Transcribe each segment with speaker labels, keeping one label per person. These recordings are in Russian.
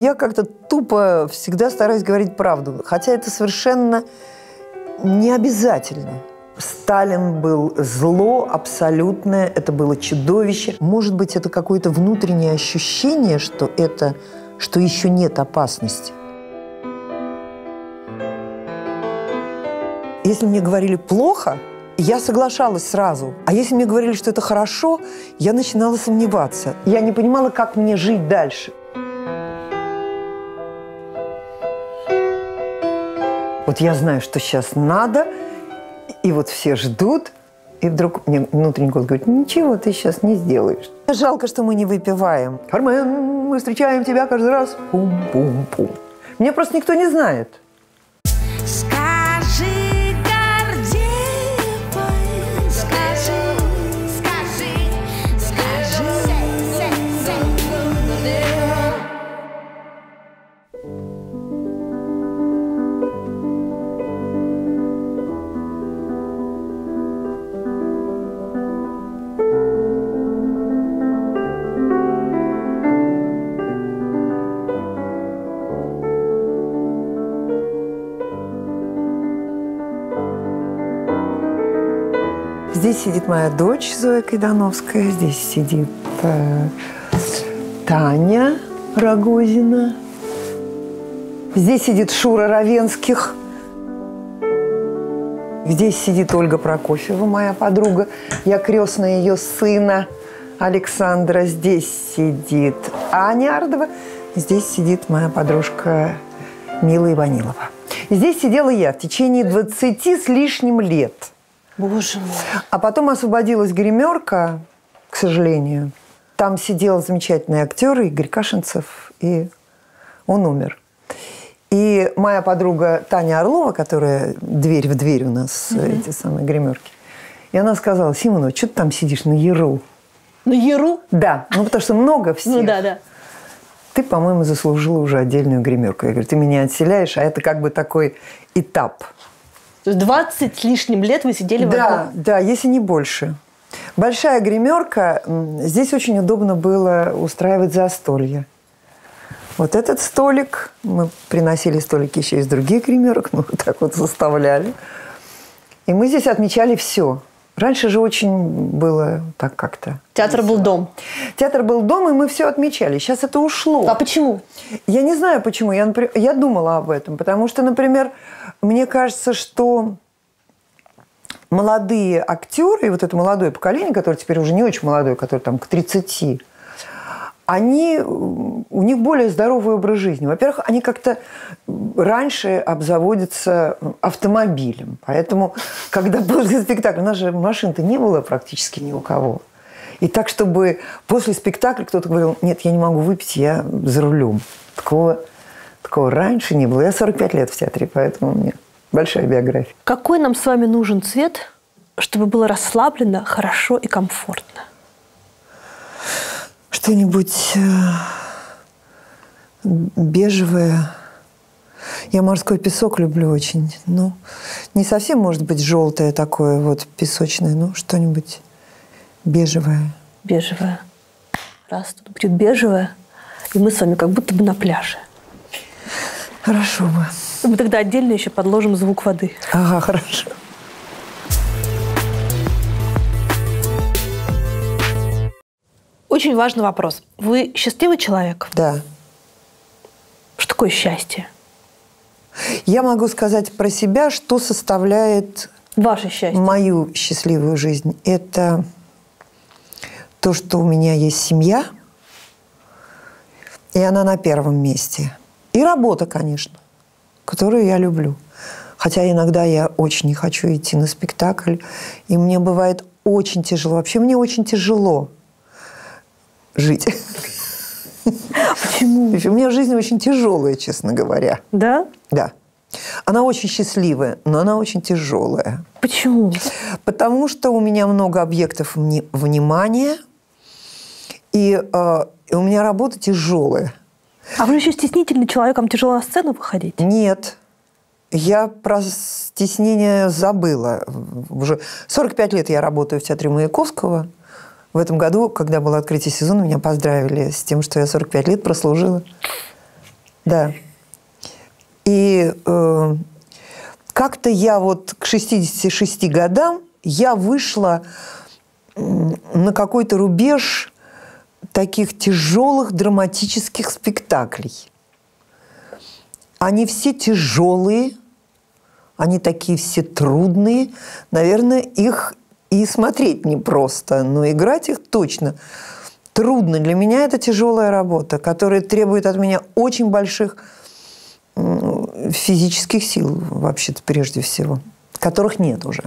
Speaker 1: Я как-то тупо всегда стараюсь говорить правду, хотя это совершенно не обязательно. Сталин был зло абсолютное, это было чудовище. Может быть, это какое-то внутреннее ощущение, что еще нет опасности. Если мне говорили плохо, я соглашалась сразу. А если мне говорили, что это хорошо, я начинала сомневаться. Я не понимала, как мне жить дальше. Вот я знаю, что сейчас надо, и вот все ждут, и вдруг мне внутренний голос говорит: ничего ты сейчас не сделаешь. Жалко, что мы не выпиваем. Кармен, мы встречаем тебя каждый раз. Пум-пум-пум. Меня просто никто не знает. Здесь сидит моя дочь Зоя Кайдановская, здесь сидит Таня Рогозина, здесь сидит Шура Равенских, здесь сидит Ольга Прокофьева, моя подруга, я крестная ее сына Александра, здесь сидит Аня Ардова, здесь сидит моя подружка Мила Иванилова. Здесь сидела я в течение 20 с лишним лет.
Speaker 2: Боже мой.
Speaker 1: А потом освободилась гримерка, к сожалению. Там сидел замечательный актер Игорь Кашинцев, и он умер. И моя подруга Таня Орлова, которая дверь в дверь у нас, эти самые гримерки, и она сказала: Симонова, что ты там сидишь на яру?
Speaker 2: На яру?
Speaker 1: Да, потому что много всех.
Speaker 2: Ну да.
Speaker 1: Ты, по-моему, заслужила уже отдельную гримерку. Я говорю: ты меня отселяешь, а это как бы такой этап.
Speaker 2: То есть 20 с лишним лет вы сидели в одном?
Speaker 1: Да, если не больше. Большая гримерка. Здесь очень удобно было устраивать застолье. Вот этот столик. Мы приносили столики еще из других гримерок. Мы вот так вот заставляли. И мы здесь отмечали все. Раньше же очень было так как-то.
Speaker 2: Театр был дом.
Speaker 1: Театр был дом, и мы все отмечали. Сейчас это ушло.
Speaker 2: А почему?
Speaker 1: Я не знаю, почему. Я думала об этом. Потому что, например, мне кажется, что молодые актеры, и вот это молодое поколение, которое теперь уже не очень молодое, которое там к 30, у них более здоровый образ жизни. Во-первых, они как-то раньше обзаводятся автомобилем. Поэтому, когда после спектакля, у нас же машин-то не было практически ни у кого. И так, чтобы после спектакля кто-то говорил: нет, я не могу выпить, я за рулем. Такого раньше не было. Я 45 лет в театре, поэтому у меня большая биография.
Speaker 2: Какой нам с вами нужен цвет, чтобы было расслаблено, хорошо и комфортно?
Speaker 1: Что-нибудь бежевое. Я морской песок люблю очень. Ну, не совсем, может быть, желтое такое вот песочное, но что-нибудь бежевое.
Speaker 2: Бежевое. Раз, тут будет бежевое, и мы с вами как будто бы на пляже.
Speaker 1: Хорошо бы.
Speaker 2: Мы тогда отдельно еще подложим звук воды.
Speaker 1: Ага, хорошо.
Speaker 2: Очень важный вопрос. Вы счастливый человек?
Speaker 1: Да.
Speaker 2: Что такое счастье?
Speaker 1: Я могу сказать про себя, что составляет
Speaker 2: ваше счастье,
Speaker 1: мою счастливую жизнь. Это то, что у меня есть семья, и она на первом месте. И работа, конечно, которую я люблю. Хотя иногда я очень не хочу идти на спектакль, и мне бывает очень тяжело. Вообще мне очень тяжело жить.
Speaker 2: Почему?
Speaker 1: У меня жизнь очень тяжелая, честно говоря.
Speaker 2: Да?
Speaker 1: Да. Она очень счастливая, но она очень тяжелая.
Speaker 2: Почему?
Speaker 1: Потому что у меня много объектов внимания, и у меня работа тяжелая.
Speaker 2: А вы еще стеснительный человек, вам тяжело на сцену выходить?
Speaker 1: Нет. Я про стеснение забыла. Уже 45 лет я работаю в театре Маяковского. В этом году, когда было открытие сезона, меня поздравили с тем, что я 45 лет прослужила Да. И как-то я вот к 66 годам я вышла на какой-то рубеж таких тяжелых драматических спектаклей. Они все тяжелые, они такие все трудные. Наверное, их и смотреть непросто, но играть их точно трудно. Для меня это тяжелая работа, которая требует от меня очень больших физических сил, вообще-то, прежде всего, которых нет уже.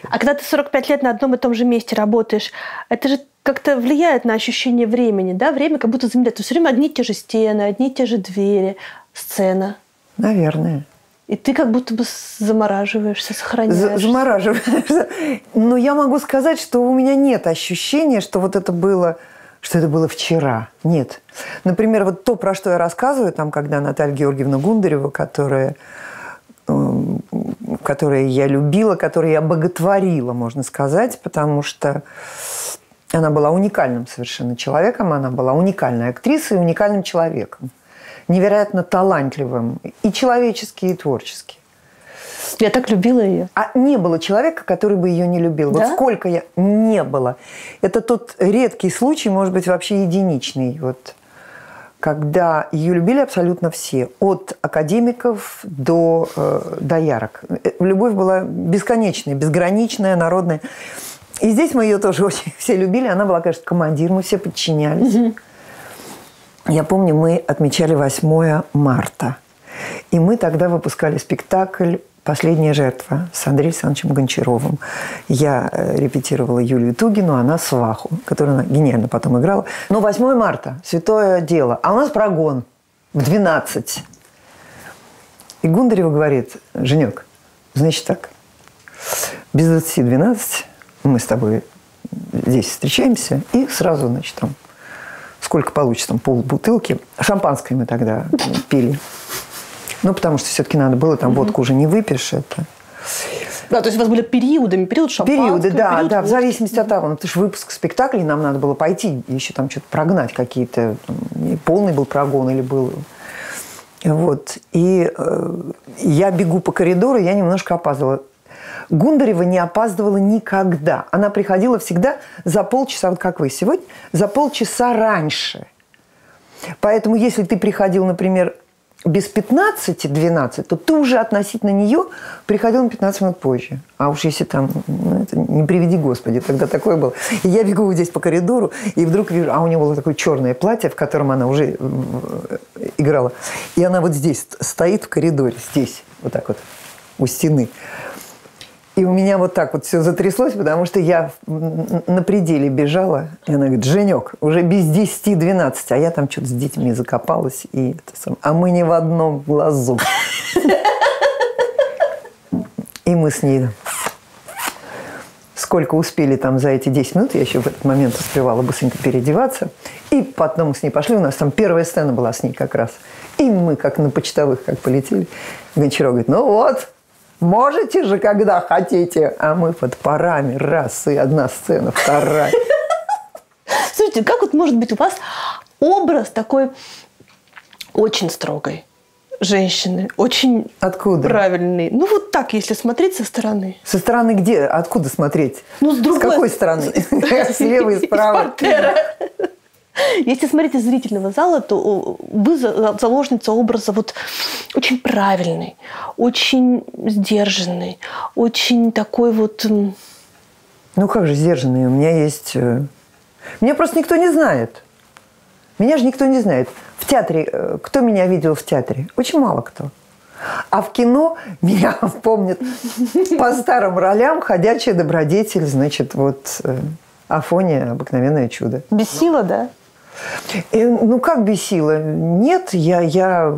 Speaker 2: А когда ты 45 лет на одном и том же месте работаешь, это же как-то влияет на ощущение времени, да? Время как будто замедляется. Все время одни и те же стены, одни и те же двери, сцена.
Speaker 1: Наверное.
Speaker 2: И ты как будто бы замораживаешься, сохраняешься.
Speaker 1: Замораживаешься. Но я могу сказать, что у меня нет ощущения, что вот это было, что это было вчера. Нет. Например, вот то, про что я рассказываю, там, когда Наталья Георгиевна Гундарева, которая я любила, которую я боготворила, можно сказать, потому что она была уникальным совершенно человеком, она была уникальной актрисой и уникальным человеком. Невероятно талантливым и человечески, и творчески.
Speaker 2: Я так любила ее.
Speaker 1: А не было человека, который бы ее не любил.
Speaker 2: Да?
Speaker 1: Вот сколько я... Не было. Это тот редкий случай, может быть, вообще единичный, вот, когда ее любили абсолютно все. От академиков до доярок. Любовь была бесконечная, безграничная, народная. И здесь мы ее тоже очень все любили. Она была, конечно, командир, мы все подчинялись. Угу. Я помню, мы отмечали 8 марта. И мы тогда выпускали спектакль «Последняя жертва» с Андреем Александровичем Гончаровым. Я репетировала Юлию Тугину, она Сваху, которую она гениально потом играла. Но 8 марта – святое дело. А у нас прогон в 12. И Гундарева говорит: «Женек, значит так, без 20-12 мы с тобой здесь встречаемся, и сразу, значит, там, сколько получится, там, полбутылки. Шампанское мы тогда пили. Ну, потому что все-таки надо было, там, водку уже не выпьешь. Это.
Speaker 2: Да, то есть у вас были периодами, период шампанского,
Speaker 1: периоды, да,
Speaker 2: период
Speaker 1: да,
Speaker 2: водки.
Speaker 1: в зависимости от того. Ну, потому что выпуск спектаклей нам надо было пойти, еще там что-то прогнать какие-то. Полный был прогон или был. Вот. И я бегу по коридору, я немножко опаздывала. Гундарева не опаздывала никогда. Она приходила всегда за полчаса, вот как вы сегодня, за полчаса раньше. Поэтому, если ты приходил, например, без 15-12, то ты уже относительно нее приходил на 15 минут позже. А уж если там, ну, это не приведи Господи, тогда такое было. И я бегу здесь по коридору, и вдруг вижу, а у нее было такое черное платье, в котором она уже играла. И она вот здесь стоит в коридоре, здесь, вот так вот, у стены. И у меня вот так вот все затряслось, потому что я на пределе бежала. И она говорит: «Женек, уже без 10-12». А я там что-то с детьми закопалась. А мы не в одном глазу. И мы с ней... Сколько успели там за эти 10 минут, я еще в этот момент успевала быстренько переодеваться. И потом с ней пошли. У нас там первая сцена была с ней как раз. И мы как на почтовых как полетели. Гончаров говорит: «Ну вот, можете же, когда хотите». А мы под парами. Раз, и одна сцена, вторая.
Speaker 2: Слушайте, как вот может быть у вас образ такой очень строгой женщины, очень
Speaker 1: Откуда?
Speaker 2: Правильный. Ну, вот так, если смотреть со стороны.
Speaker 1: Со стороны где? Откуда смотреть?
Speaker 2: Ну, с другой.
Speaker 1: С какой стороны? Слева и справа.
Speaker 2: Если смотреть из зрительного зала, то вы заложница образа вот очень правильный, очень сдержанный, очень такой вот...
Speaker 1: Ну, как же сдержанный? У меня есть... Меня просто никто не знает. Меня же никто не знает. В театре... Кто меня видел в театре? Очень мало кто. А в кино меня помнят по старым ролям «Ходячая добродетель», значит, вот Афоня, «Обыкновенное чудо».
Speaker 2: Бесила, да?
Speaker 1: Ну, как бесила? Нет, я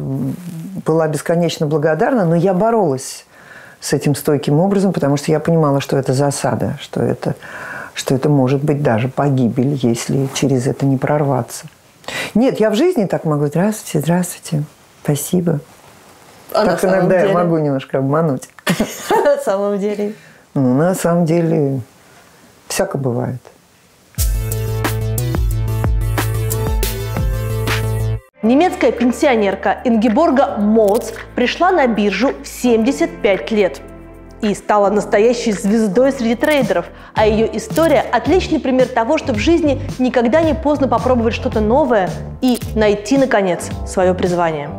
Speaker 1: была бесконечно благодарна, но я боролась с этим стойким образом, потому что я понимала, что это засада, что это может быть даже погибель, если через это не прорваться. Нет, я в жизни так могу: «Здравствуйте, здравствуйте, спасибо». А так иногда я могу немножко обмануть.
Speaker 2: На самом деле?
Speaker 1: Ну, на самом деле, всяко бывает.
Speaker 2: Немецкая пенсионерка Ингеборга Моц пришла на биржу в 75 лет и стала настоящей звездой среди трейдеров. А ее история – отличный пример того, что в жизни никогда не поздно попробовать что-то новое и найти, наконец, свое призвание.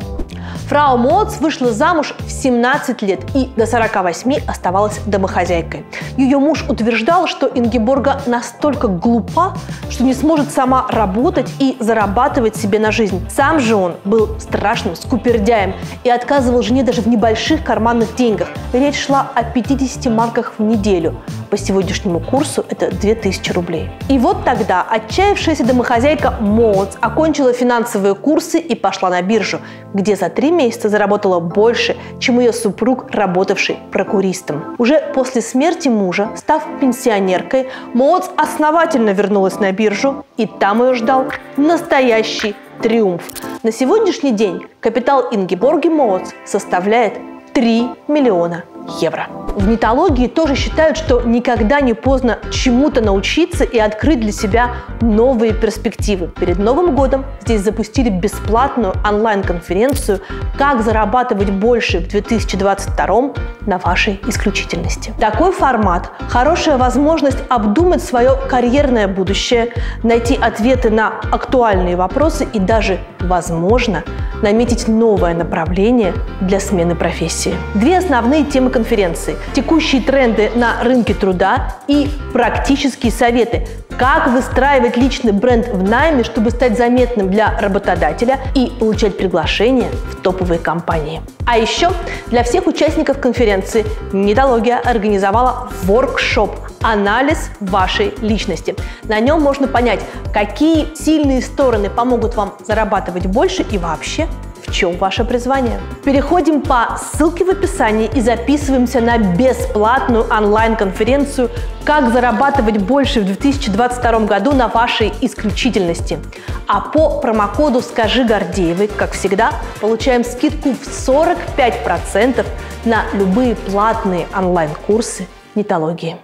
Speaker 2: Фрау Моц вышла замуж в 17 лет и до 48 оставалась домохозяйкой. Ее муж утверждал, что Ингеборга настолько глупа, что не сможет сама работать и зарабатывать себе на жизнь. Сам же он был страшным скупердяем и отказывал жене даже в небольших карманных деньгах. Речь шла о 50 марках в неделю. По сегодняшнему курсу это 2000 рублей. И вот тогда отчаявшаяся домохозяйка Моц окончила финансовые курсы и пошла на биржу, где за 3 месяца заработала больше, чем ее супруг, работавший прокуристом. Уже после смерти мужа, став пенсионеркой, Моц основательно вернулась на биржу, и там ее ждал настоящий триумф. На сегодняшний день капитал Ингеборги Моц составляет 3 миллиона евро. В нетологии тоже считают, что никогда не поздно чему-то научиться и открыть для себя новые перспективы. Перед Новым годом здесь запустили бесплатную онлайн-конференцию «Как зарабатывать больше в 2022 на вашей исключительности». Такой формат – хорошая возможность обдумать свое карьерное будущее, найти ответы на актуальные вопросы и даже, возможно, наметить новое направление для смены профессии. 2 основные темы конференции – текущие тренды на рынке труда и практические советы, как выстраивать личный бренд в найме, чтобы стать заметным для работодателя и получать приглашения в топовые компании. А еще для всех участников конференции Нетология организовала воркшоп «Анализ вашей личности». На нем можно понять, какие сильные стороны помогут вам зарабатывать больше и вообще, в чем ваше призвание. Переходим по ссылке в описании и записываемся на бесплатную онлайн-конференцию «Как зарабатывать больше в 2022 году на вашей исключительности». А по промокоду «Скажи Гордеевой», как всегда, получаем скидку в 45% на любые платные онлайн-курсы нетологии.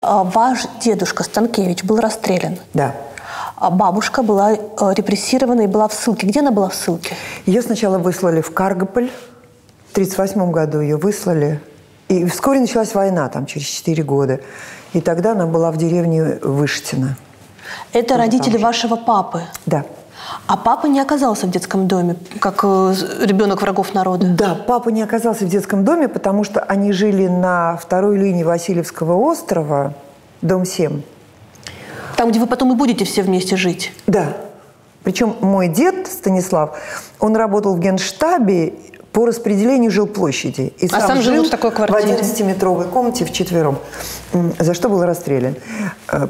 Speaker 2: Ваш дедушка Станкевич был расстрелян.
Speaker 1: Да.
Speaker 2: А бабушка была репрессирована и была в ссылке. Где она была в ссылке?
Speaker 1: Ее сначала выслали в Каргополь. В 1938 году ее выслали. И вскоре началась война, там, через 4 года. И тогда она была в деревне Выштино.
Speaker 2: Это родители вашего папы?
Speaker 1: Да.
Speaker 2: А папа не оказался в детском доме, как ребенок врагов народа?
Speaker 1: Да, папа не оказался в детском доме, потому что они жили на 2-й линии Васильевского острова, дом 7.
Speaker 2: Там, где вы потом и будете все вместе жить?
Speaker 1: Да. Причем мой дед Станислав, он работал в Генштабе по распределению жилплощади. И
Speaker 2: сам жил в такой квартире?
Speaker 1: В 11-метровой комнате вчетвером, за что был расстрелян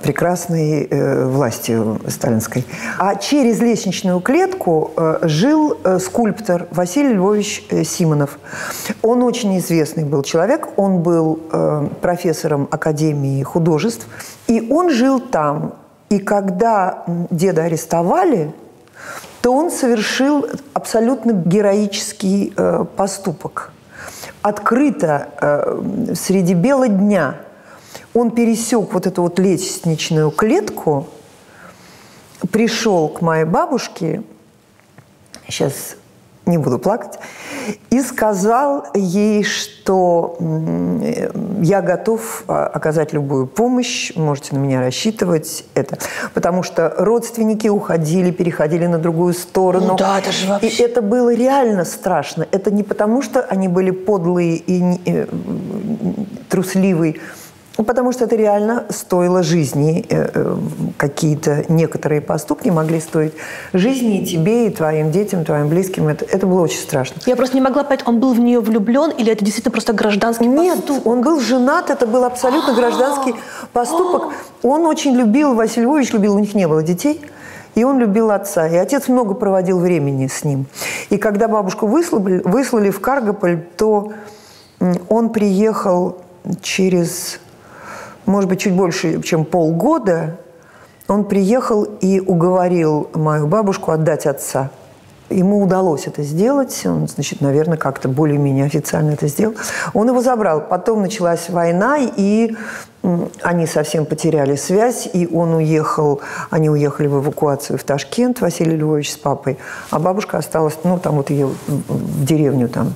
Speaker 1: прекрасной властью сталинской. А через лестничную клетку жил скульптор Василий Львович Симонов. Он очень известный был человек, он был профессором Академии художеств, и он жил там. И когда деда арестовали, то он совершил абсолютно героический поступок. Открыто, среди бела дня, он пересек вот эту вот лестничную клетку, пришел к моей бабушке, сейчас не буду плакать, и сказал ей, что я готов оказать любую помощь, можете на меня рассчитывать. Потому что родственники уходили, переходили на другую сторону.
Speaker 2: Ну да, это же вообще...
Speaker 1: И это было реально страшно. Это не потому, что они были подлые и трусливые, потому что это реально стоило жизни. Какие-то некоторые поступки могли стоить жизни и тебе, и твоим детям, твоим близким. Это было очень страшно.
Speaker 2: Я просто не могла понять, он был в нее влюблен или это действительно просто гражданский поступок?
Speaker 1: Нет, он был женат, это был абсолютно гражданский поступок. Он очень любил, Василий Львович любил, у них не было детей. И он любил отца. И отец много проводил времени с ним. И когда бабушку выслали в Каргополь, то он приехал через... может быть, чуть больше, чем полгода, он приехал и уговорил мою бабушку отдать отца. ему удалось это сделать. Он, значит, наверное, как-то более-менее официально это сделал. Он его забрал. Потом началась война, и они совсем потеряли связь, и они уехали в эвакуацию в Ташкент, Василий Львович с папой, а бабушка осталась, там вот ее в деревню там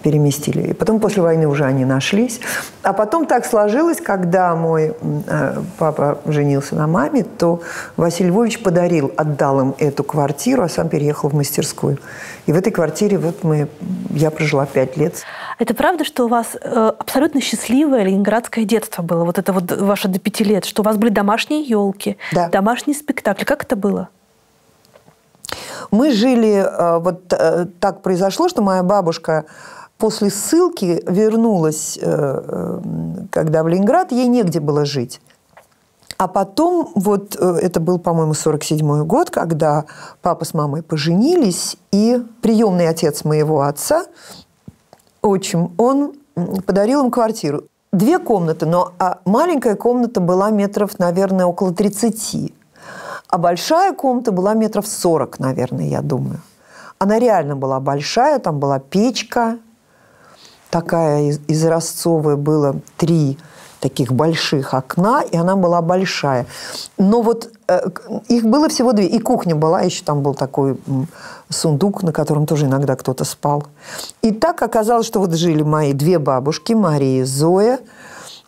Speaker 1: переместили. И потом после войны уже они нашлись. А потом так сложилось, когда мой папа женился на маме, то Василий Львович отдал им эту квартиру, а сам переехал в мастерскую. И в этой квартире я прожила 5 лет.
Speaker 2: Это правда, что у вас абсолютно счастливое ленинградское детство было? Вот это вот ваше до 5 лет, что у вас были домашние елки,
Speaker 1: да,
Speaker 2: домашние спектакли. Как это было?
Speaker 1: Мы жили... так произошло, что моя бабушка после ссылки вернулась, когда в Ленинград, ей негде было жить. А потом, это был, по-моему, 47-й год, когда папа с мамой поженились, и приемный отец моего отца, отчим, он подарил им квартиру. 2 комнаты, но маленькая комната была метров, наверное, около 30. А большая комната была метров 40, наверное, я думаю. Она реально была большая, там была печка, такая изразцовая, было 3 таких больших окна, и она была большая. Но их было всего 2. И кухня была, еще там был такой сундук, на котором тоже иногда кто-то спал. И так оказалось, что жили мои 2 бабушки, Мария и Зоя,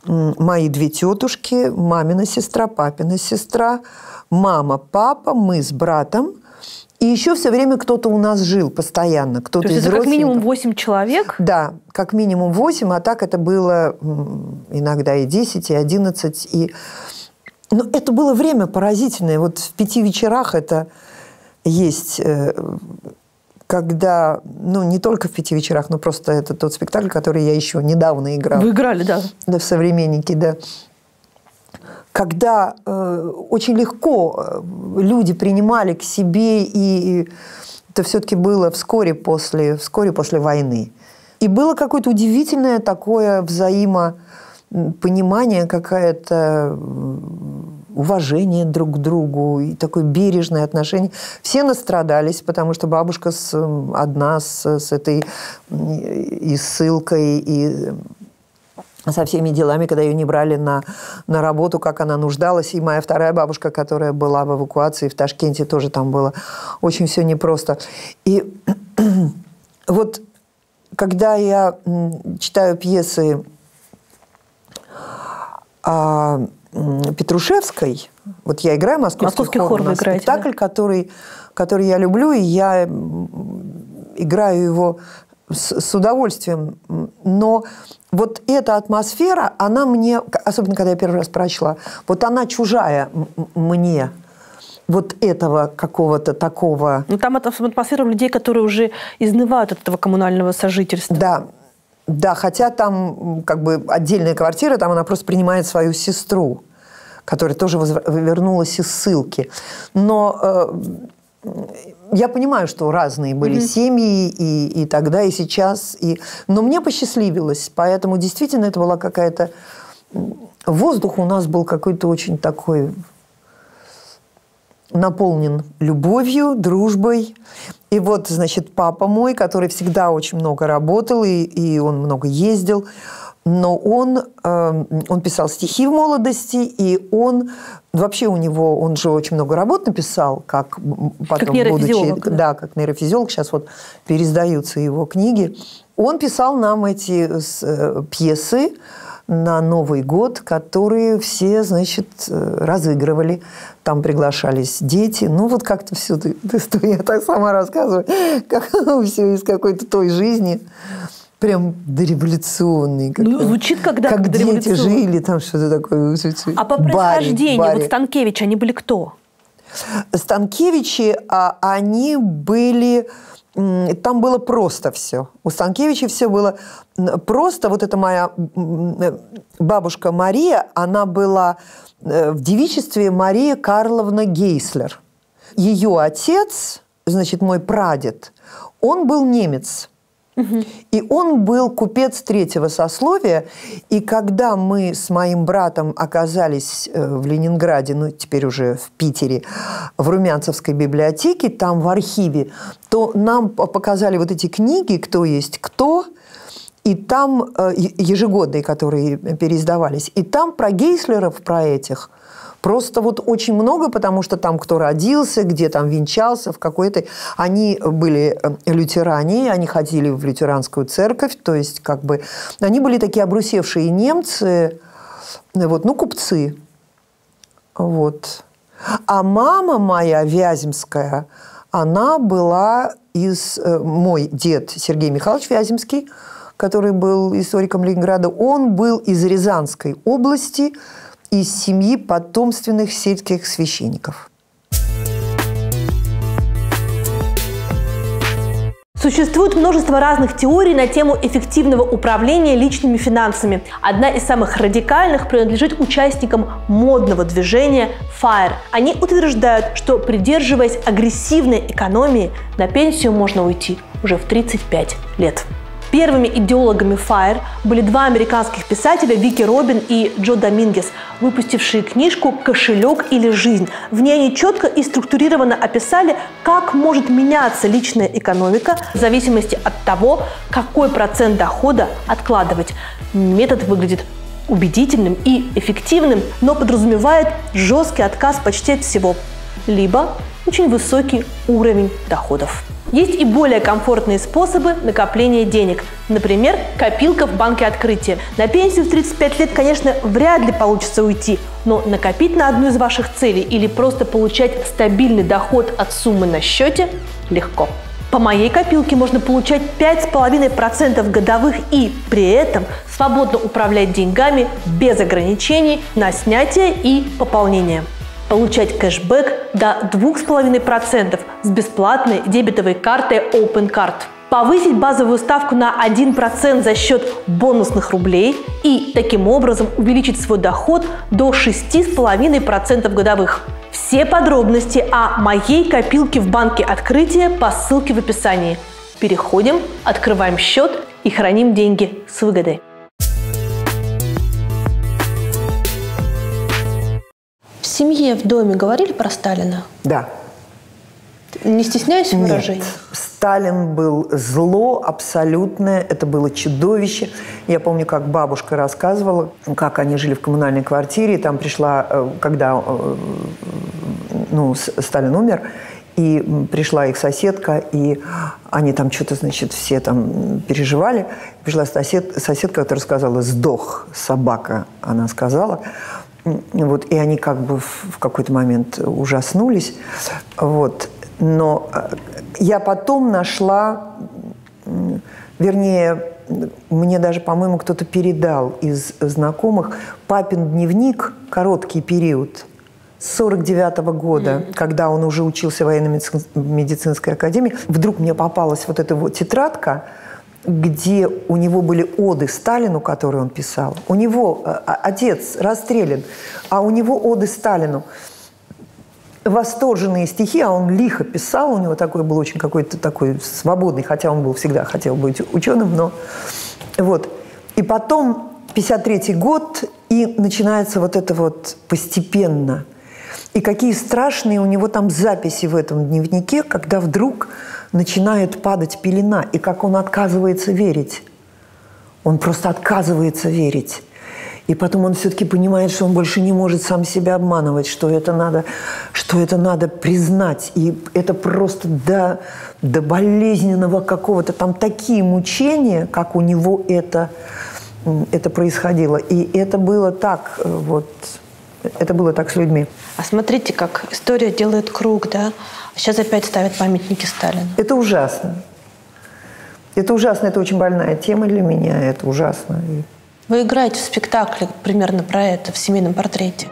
Speaker 1: мои 2 тетушки, мамина сестра, папина сестра, мама, папа, мы с братом. И еще все время кто-то у нас жил постоянно. Кто-то
Speaker 2: То есть это как минимум 8 человек?
Speaker 1: Да, как минимум 8, а так это было иногда и 10, и 11. Но это было время поразительное. В 5 вечерах это есть, когда, не только в 5 вечерах, но просто это тот спектакль, который я еще недавно играла.
Speaker 2: Вы играли, да?
Speaker 1: Да, в «Современнике», да. Когда очень легко люди принимали к себе, и это все-таки было вскоре после войны. И было какое-то удивительное такое взаимопонимание, какое-то уважение друг к другу и такое бережное отношение. Все настрадались, потому что бабушка одна с этой и ссылкой, и со всеми делами, когда ее не брали на работу, как она нуждалась. И моя вторая бабушка, которая была в эвакуации в Ташкенте, тоже там было очень все непросто. И когда я читаю пьесы Петрушевской, я играю «Московский хор», спектакль, который я люблю, и я играю его с удовольствием. Но эта атмосфера, она мне, особенно когда я первый раз прочла, она чужая мне. Этого какого-то такого...
Speaker 2: Там атмосфера людей, которые уже изнывают от этого коммунального сожительства.
Speaker 1: Да, хотя там отдельная квартира, там она просто принимает свою сестру, которая тоже вернулась из ссылки. Но я понимаю, что разные были семьи и тогда, и сейчас. Но мне посчастливилось, поэтому действительно это была какая-то... Воздух у нас был какой-то очень такой... наполнен любовью, дружбой. И значит, папа мой, который всегда очень много работал, и он много ездил, но он писал стихи в молодости, и он же очень много работ написал, как потом,
Speaker 2: нейрофизиолог,
Speaker 1: как нейрофизиолог, сейчас переиздаются его книги. Он писал нам эти пьесы на Новый год, которые все, значит, разыгрывали. Там приглашались дети. Как-то все, я так сама рассказываю, как все из какой-то той жизни. Прям дореволюционный.
Speaker 2: Звучит как
Speaker 1: дети жили, там что-то такое.
Speaker 2: А по происхождению, Станкевичи, они были кто?
Speaker 1: Станкевичи, они были... Там было просто все. У Станкевича все было просто. Это моя бабушка Мария, она была в девичестве Мария Карловна Гейслер. Ее отец, значит, мой прадед, он был немец. И он был купец третьего сословия. И когда мы с моим братом оказались в Ленинграде, ну, теперь уже в Питере, в Румянцевской библиотеке, там в архиве, то нам показали вот эти книги «Кто есть кто», и там ежегодные, которые переиздавались. И там про Гейслеров, про этих, просто вот очень много, потому что там кто родился, где там венчался, в какой-то... Они были лютеране, они ходили в лютеранскую церковь, то есть как бы... Они были такие обрусевшие немцы, вот, ну, купцы. Вот. А мама моя, Вяземская, она была из... Мой дед Сергей Михайлович Вяземский, который был историком Ленинграда, он был из Рязанской области, из семьи потомственных сельских священников.
Speaker 2: Существует множество разных теорий на тему эффективного управления личными финансами. Одна из самых радикальных принадлежит участникам модного движения FIRE. Они утверждают, что, придерживаясь агрессивной экономии, на пенсию можно уйти уже в 35 лет. Первыми идеологами FIRE были два американских писателя Вики Робин и Джо Домингес, выпустившие книжку «Кошелек или жизнь». В ней они четко и структурированно описали, как может меняться личная экономика в зависимости от того, какой процент дохода откладывать. Метод выглядит убедительным и эффективным, но подразумевает жесткий отказ почти от всего, либо очень высокий уровень доходов. Есть и более комфортные способы накопления денег. Например, копилка в банке открытия. На пенсию в 35 лет, конечно, вряд ли получится уйти, но накопить на одну из ваших целей или просто получать стабильный доход от суммы на счете легко. По моей копилке можно получать 5,5% годовых и при этом свободно управлять деньгами без ограничений на снятие и пополнение. Получать кэшбэк до 2,5% с бесплатной дебетовой картой OpenCard. Повысить базовую ставку на 1% за счет бонусных рублей и таким образом увеличить свой доход до 6,5% годовых. Все подробности о моей копилке в банке открытия по ссылке в описании. Переходим, открываем счет и храним деньги с выгодой. В семье, в доме говорили про Сталина?
Speaker 1: Да.
Speaker 2: Не стесняюсь в выражении?
Speaker 1: Нет. Сталин был зло абсолютное, это было чудовище. Я помню, как бабушка рассказывала, как они жили в коммунальной квартире. Там пришла, когда Сталин умер, и пришла их соседка, и они там что-то, значит, все там переживали. Пришла соседка, которая сказала: «Сдох собака», она сказала. Вот, и они как бы в какой-то момент ужаснулись. Вот. Но я потом нашла, вернее, мне даже, по-моему, кто-то передал из знакомых папин дневник, короткий период, с 49-го года, когда он уже учился в военно-медицинской академии. Вдруг мне попалась вот эта вот тетрадка, где у него были оды Сталину, которые он писал. У него отец расстрелян, а у него оды Сталину. Восторженные стихи, а он лихо писал. У него такой был очень какой-то такой свободный, хотя он был всегда хотел быть ученым, но вот. И потом 53-й год, и начинается вот это вот постепенно. И какие страшные у него там записи в этом дневнике, когда вдруг начинает падать пелена, и как он отказывается верить. Он просто отказывается верить. И потом он все-таки понимает, что он больше не может сам себя обманывать, что это надо признать. И это просто до болезненного какого-то, там такие мучения, как у него это происходило. И это было так вот... Это было так с людьми.
Speaker 2: А смотрите, как история делает круг, да? Сейчас опять ставят памятники Сталину.
Speaker 1: Это ужасно. Это ужасно, это очень больная тема для меня, это ужасно.
Speaker 2: Вы играете в спектакле примерно про это, в «Семейном портрете».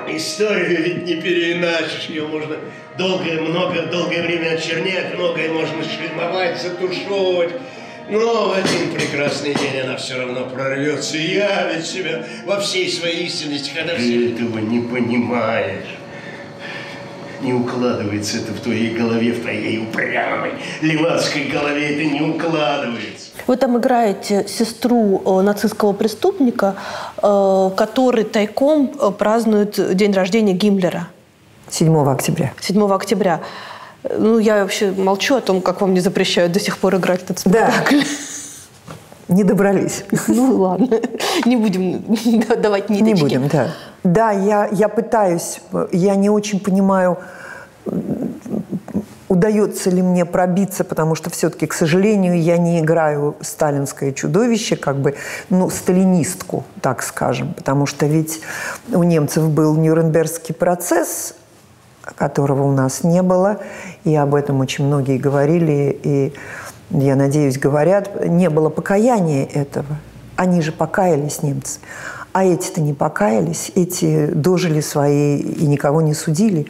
Speaker 3: Историю ведь не переиначишь, ее можно долгое время очернять, многое можно шлифовать, затушевывать. Но в один прекрасный день она все равно прорвется и явит себя во всей своей истинности, когда ты этого не понимаешь. Не укладывается это в твоей голове, в твоей упрямой левацкой голове это не укладывается.
Speaker 2: Вы там играете сестру нацистского преступника, который тайком празднует день рождения Гиммлера.
Speaker 1: 7 октября.
Speaker 2: 7 октября. Ну, я вообще молчу о том, как вам не запрещают до сих пор играть этот спектакль.
Speaker 1: Да. Не добрались.
Speaker 2: Ну, ладно. Не будем давать ниточки.
Speaker 1: Не будем, да. Да, я пытаюсь, я не очень понимаю, удается ли мне пробиться, потому что все-таки, к сожалению, я не играю сталинское чудовище, как бы, ну, сталинистку, так скажем. Потому что ведь у немцев был Нюрнбергский процесс, которого у нас не было, и об этом очень многие говорили, и, я надеюсь, говорят, не было покаяния этого. Они же покаялись, немцы. А эти-то не покаялись, эти дожили свои и никого не судили,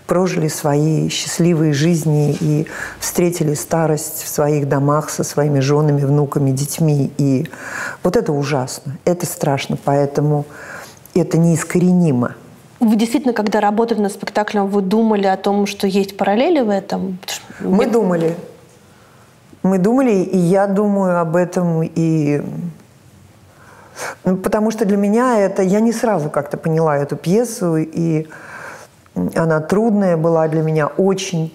Speaker 1: прожили свои счастливые жизни и встретили старость в своих домах со своими женами, внуками, детьми. И вот это ужасно, это страшно, поэтому это неискоренимо.
Speaker 2: Вы действительно, когда работали над спектаклем, вы думали о том, что есть параллели в этом?
Speaker 1: Мы думали. Мы думали, и я думаю об этом, и... потому что для меня это... Я не сразу как-то поняла эту пьесу, и она трудная была для меня очень.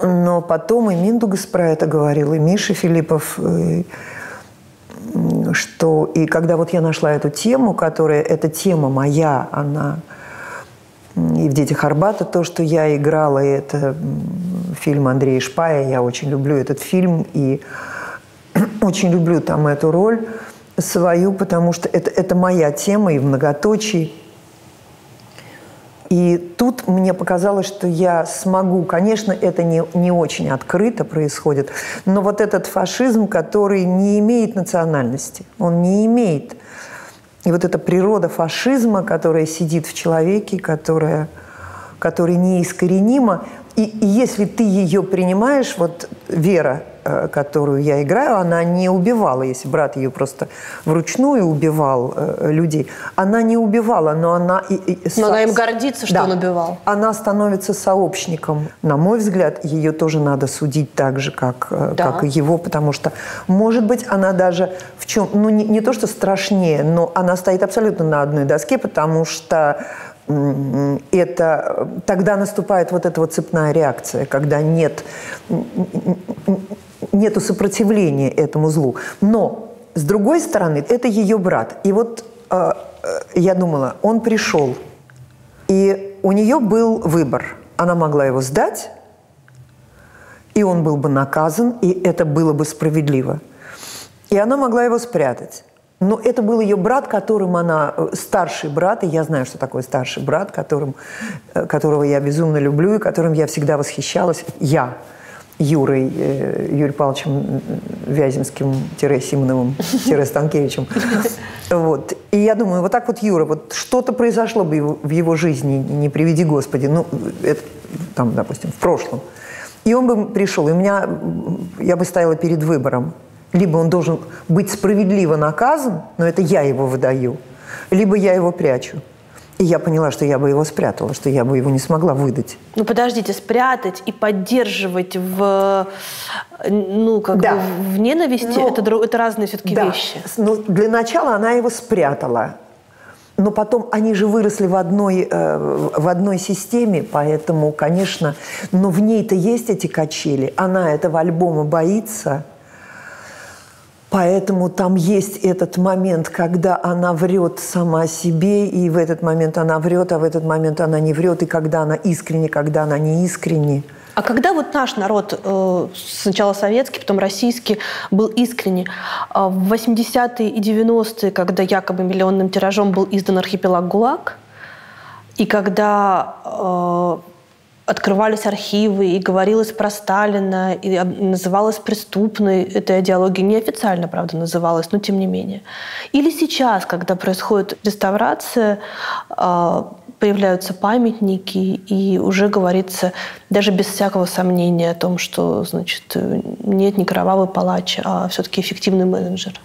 Speaker 1: Но потом и Миндугас про это говорил, и Миша Филиппов, что... И когда вот я нашла эту тему, которая... Эта тема моя, она... И в «Детях Арбата» то, что я играла, и это фильм Андрея Шпая. Я очень люблю этот фильм и очень люблю там эту роль свою, потому что это моя тема и в многоточии. И тут мне показалось, что я смогу, конечно, это не очень открыто происходит, но вот этот фашизм, который не имеет национальности, он не имеет. И вот эта природа фашизма, которая сидит в человеке, которая неискоренима, и если ты ее принимаешь, вот Вера, которую я играю, она не убивала, если брат ее просто вручную убивал людей, она не убивала, но она...
Speaker 2: Но она им гордится, что
Speaker 1: да,
Speaker 2: он убивал.
Speaker 1: Она становится сообщником. На мой взгляд, ее тоже надо судить так же, как и его, потому что, может быть, она даже в чем... Ну, не то, что страшнее, но она стоит абсолютно на одной доске, потому что тогда наступает вот эта вот цепная реакция, когда нету сопротивления этому злу. Но, с другой стороны, это ее брат. И вот я думала, он пришел, и у нее был выбор. Она могла его сдать, и он был бы наказан, и это было бы справедливо. И она могла его спрятать. Но это был ее брат, которым она... Старший брат, и я знаю, что такое старший брат, которого я безумно люблю, и которым я всегда восхищалась. Я. Юрой, Юрием Павловичем Вяземским-Симоновым-Станкевичем. Вот. И я думаю, вот так вот Юра, вот что-то произошло бы в его жизни, не приведи Господи, ну, это, там, допустим, в прошлом. И он бы пришел, и я бы стояла перед выбором. Либо он должен быть справедливо наказан, но это я его выдаю, либо я его прячу. И я поняла, что я бы его спрятала, что я бы его не смогла выдать.
Speaker 2: Ну, подождите, спрятать и поддерживать в ненависти, это разные все-таки вещи.
Speaker 1: Ну, для начала она его спрятала. Но потом они же выросли в одной системе, поэтому, конечно, но в ней-то есть эти качели. Она этого альбома боится. Поэтому там есть этот момент, когда она врет сама себе, и в этот момент она врет, а в этот момент она не врет, и когда она искренне, когда она не искренне.
Speaker 2: А когда вот наш народ, сначала советский, потом российский, был искренне, в 80-е и 90-е, когда якобы миллионным тиражом был издан «Архипелаг ГУЛАГ», и когда открывались архивы, и говорилось про Сталина, и называлась преступной эта идеология, неофициально, правда, называлась, но тем не менее. Или сейчас, когда происходит реставрация, появляются памятники, и уже говорится, даже без всякого сомнения о том, что, значит, нет, не кровавый палач, а все-таки эффективный менеджер.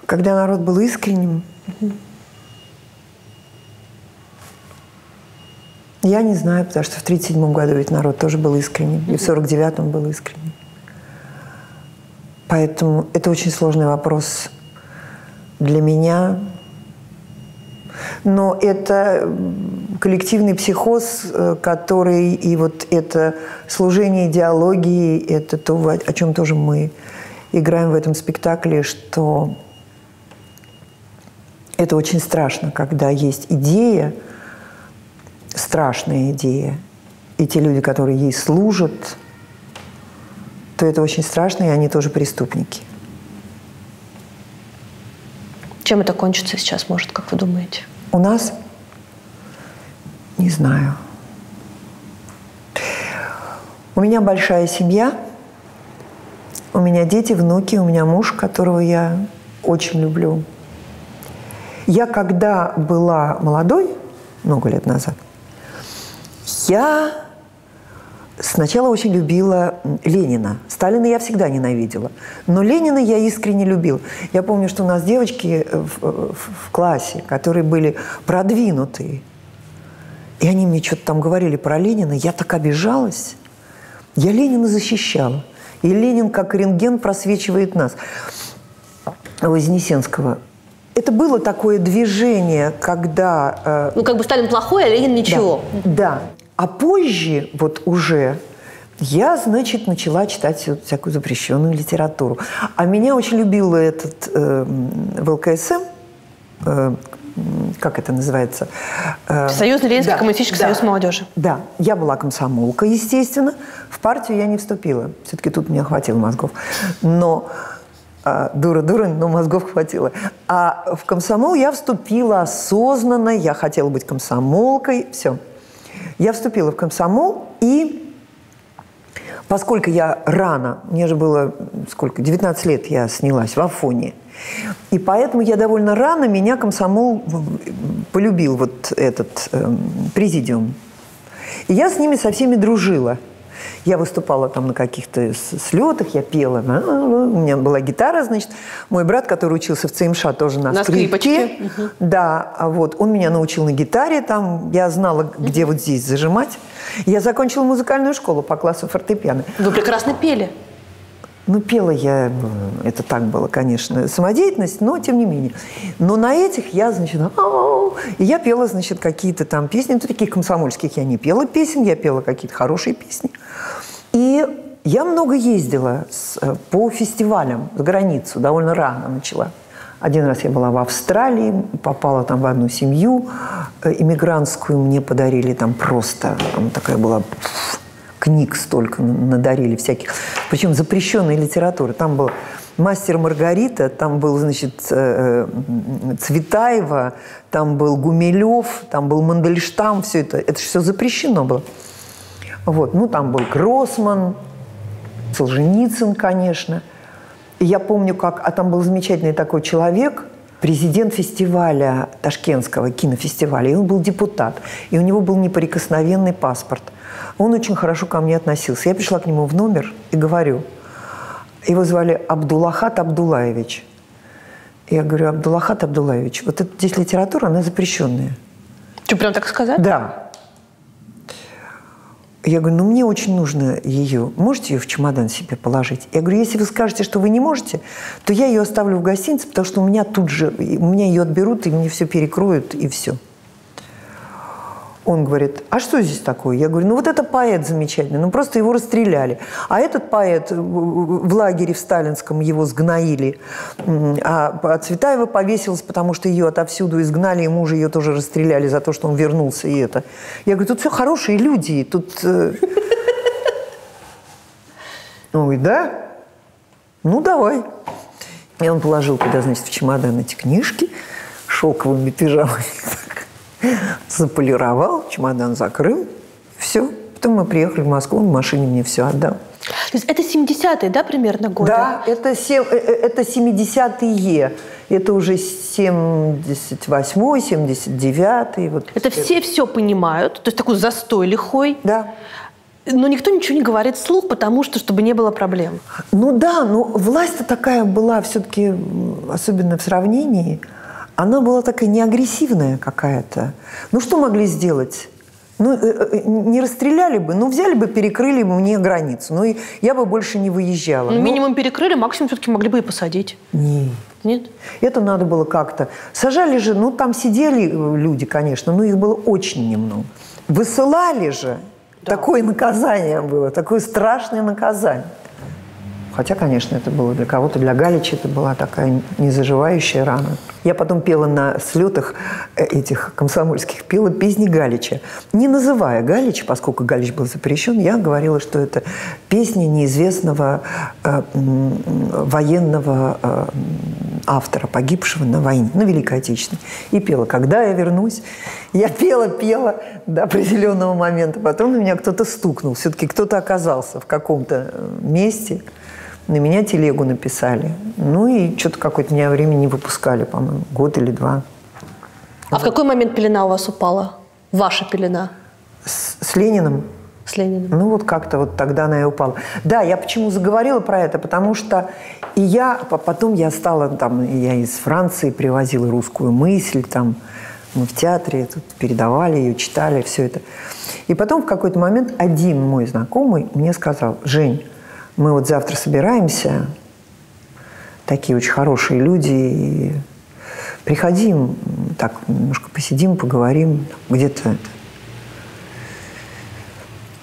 Speaker 1: Когда народ был искренним, Я не знаю, потому что в 1937 году ведь народ тоже был искренним, и в 1949 был искренним. Поэтому это очень сложный вопрос для меня. Но это коллективный психоз, который и вот это служение идеологии, это то, о чем тоже мы играем в этом спектакле, что это очень страшно, когда есть идея, страшная идея, и те люди, которые ей служат, то это очень страшно, и они тоже преступники.
Speaker 2: Чем это кончится сейчас, может, как вы думаете?
Speaker 1: У нас? Не знаю. У меня большая семья, у меня дети, внуки, у меня муж, которого я очень люблю. Я когда была молодой, много лет назад, я сначала очень любила Ленина. Сталина я всегда ненавидела. Но Ленина я искренне любила. Я помню, что у нас девочки в классе, которые были продвинутые, и они мне что-то там говорили про Ленина. Я так обижалась. Я Ленина защищала. И Ленин, как рентген, просвечивает нас. Вознесенского. Это было такое движение, когда...
Speaker 2: Ну, как бы Сталин плохой, а Ленин ничего.
Speaker 1: Да. А позже, вот уже, я, значит, начала читать всякую запрещенную литературу. А меня очень любил этот в ЛКСМ, как это называется?
Speaker 2: Союзный Ленинский коммунистический союз молодежи.
Speaker 1: Да, я была комсомолка, естественно. В партию я не вступила. Все-таки тут мне хватило мозгов. Но... дура-дура, но мозгов хватило. А в комсомол я вступила осознанно, я хотела быть комсомолкой, все. Я вступила в комсомол, и поскольку я рано, мне же было, 19 лет я снялась в Афоне, и поэтому я довольно рано, меня комсомол полюбил, вот этот президиум. И я с ними со всеми дружила. Я выступала там на каких-то слетах, я пела. У меня была гитара, значит. Мой брат, который учился в ЦМШ, тоже на скрипке.
Speaker 2: Угу.
Speaker 1: Да, вот. Он меня научил на гитаре. Там я знала, где вот здесь зажимать. Я закончила музыкальную школу по классу фортепиано.
Speaker 2: Вы прекрасно пели.
Speaker 1: Ну, пела я, это так было, конечно, самодеятельность, но тем не менее. Но на этих я, значит, и я пела, значит, какие-то там песни, ну, таких комсомольских я не пела песен, я пела какие-то хорошие песни. И я много ездила по фестивалям за границу, довольно рано начала. Один раз я была в Австралии, попала там в одну семью иммигрантскую, мне подарили там просто, там такая была... книг столько надарили всяких, причем запрещенной литературы. Там был «Мастер Маргарита», там был, значит, Цветаева, там был Гумилев, там был Мандельштам, все это же все запрещено было. Вот. Ну, там был Гроссман, Солженицын, конечно. И я помню, как... А там был замечательный такой человек, президент фестиваля Ташкентского, кинофестиваля, и он был депутат, и у него был неприкосновенный паспорт. Он очень хорошо ко мне относился. Я пришла к нему в номер и говорю, его звали Абдулахат Абдулаевич. Я говорю, Абдулахат Абдулаевич, вот эта здесь литература, она запрещенная.
Speaker 2: Что, прям так сказать?
Speaker 1: Да. Я говорю, ну мне очень нужно ее. Можете ее в чемодан себе положить? Я говорю, если вы скажете, что вы не можете, то я ее оставлю в гостинице, потому что у меня тут же, у меня ее отберут, и мне все перекроют, и все. Он говорит, а что здесь такое? Я говорю, ну вот это поэт замечательный, ну просто его расстреляли. А этот поэт в лагере в сталинском его сгноили, а Цветаева повесилась, потому что ее отовсюду изгнали, и мужа ее тоже расстреляли за то, что он вернулся и это. Я говорю, тут все хорошие люди, тут... Он говорит, да? Ну давай. И он положил туда, значит, в чемодан эти книжки шелковыми пижамами. Заполировал, чемодан закрыл, все. Потом мы приехали в Москву, он в машине мне все отдал.
Speaker 2: То есть это 70-е, да, примерно годы?
Speaker 1: Да, это 70-е. Это уже 78-й, 79-й. Вот.
Speaker 2: Это все понимают, то есть такой застой лихой.
Speaker 1: Да.
Speaker 2: Но никто ничего не говорит вслух, потому что, чтобы не было проблем.
Speaker 1: Ну да, но власть-то такая была все-таки, особенно в сравнении, она была такая неагрессивная какая-то. Ну что могли сделать Ну, не расстреляли бы, ну, взяли бы, перекрыли бы мне границу. Ну, и я бы больше не выезжала.
Speaker 2: Ну, минимум перекрыли, максимум все-таки могли бы и посадить.
Speaker 1: Нет.
Speaker 2: Нет?
Speaker 1: Это надо было как-то. Сажали же, ну, там сидели люди, конечно, но их было очень немного. Высылали же. Да. Такое наказание было, такое страшное наказание. Хотя, конечно, это было для кого-то, для Галича это была такая незаживающая рана. Я потом пела на слетах этих комсомольских, пела песни Галича. Не называя Галича, поскольку Галич был запрещен, я говорила, что это песня неизвестного военного автора, погибшего на войне, на Великой Отечественной. И пела «Когда я вернусь». Я пела до определенного момента. Потом на меня кто-то стукнул. Все-таки кто-то оказался в каком-то месте. На меня телегу написали. Ну и что-то какое-то меня время не выпускали, по-моему, год или два.
Speaker 2: А в какой момент пелена у вас упала? Ваша пелена?
Speaker 1: С Лениным.
Speaker 2: С Лениным.
Speaker 1: Ну вот как-то вот тогда она и упала. Да, я почему заговорила про это? Потому что потом я стала, там, я из Франции привозила русскую мысль, там, мы в театре тут передавали ее, читали, все это. И потом в какой-то момент один мой знакомый мне сказал: Жень, мы вот завтра собираемся, такие очень хорошие люди, и приходи, так немножко посидим, поговорим, где-то это.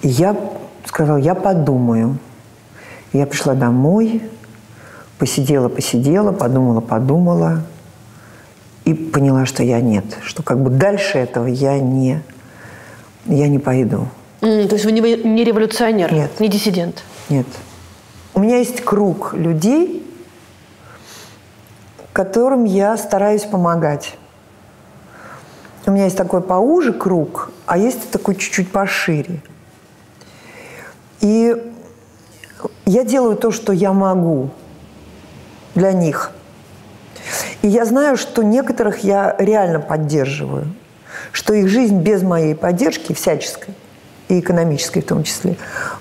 Speaker 1: И я сказала, я подумаю. Я пришла домой, посидела, подумала, и поняла, что я нет, что как бы дальше этого я не пойду.
Speaker 2: То есть вы не революционер?
Speaker 1: Нет.
Speaker 2: Не диссидент?
Speaker 1: Нет. У меня есть круг людей, которым я стараюсь помогать. У меня есть такой поуже круг, а есть такой чуть-чуть пошире. И я делаю то, что я могу для них. И я знаю, что некоторых я реально поддерживаю, что их жизнь без моей поддержки всяческой, и экономической в том числе,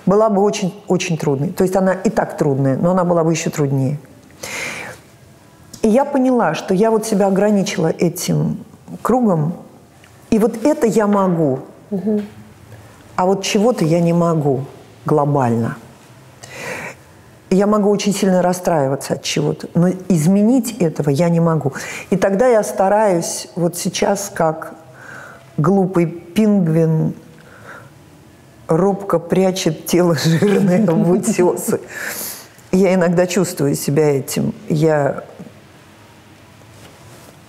Speaker 1: была бы очень, очень трудной. То есть она и так трудная, но она была бы еще труднее. И я поняла, что я вот себя ограничила этим кругом, и вот это я могу, а вот чего-то я не могу глобально. Я могу очень сильно расстраиваться от чего-то, но изменить этого я не могу. И тогда я стараюсь вот сейчас, как глупый пингвин, робко прячет тело жирное в утесы. Я иногда чувствую себя этим. Я,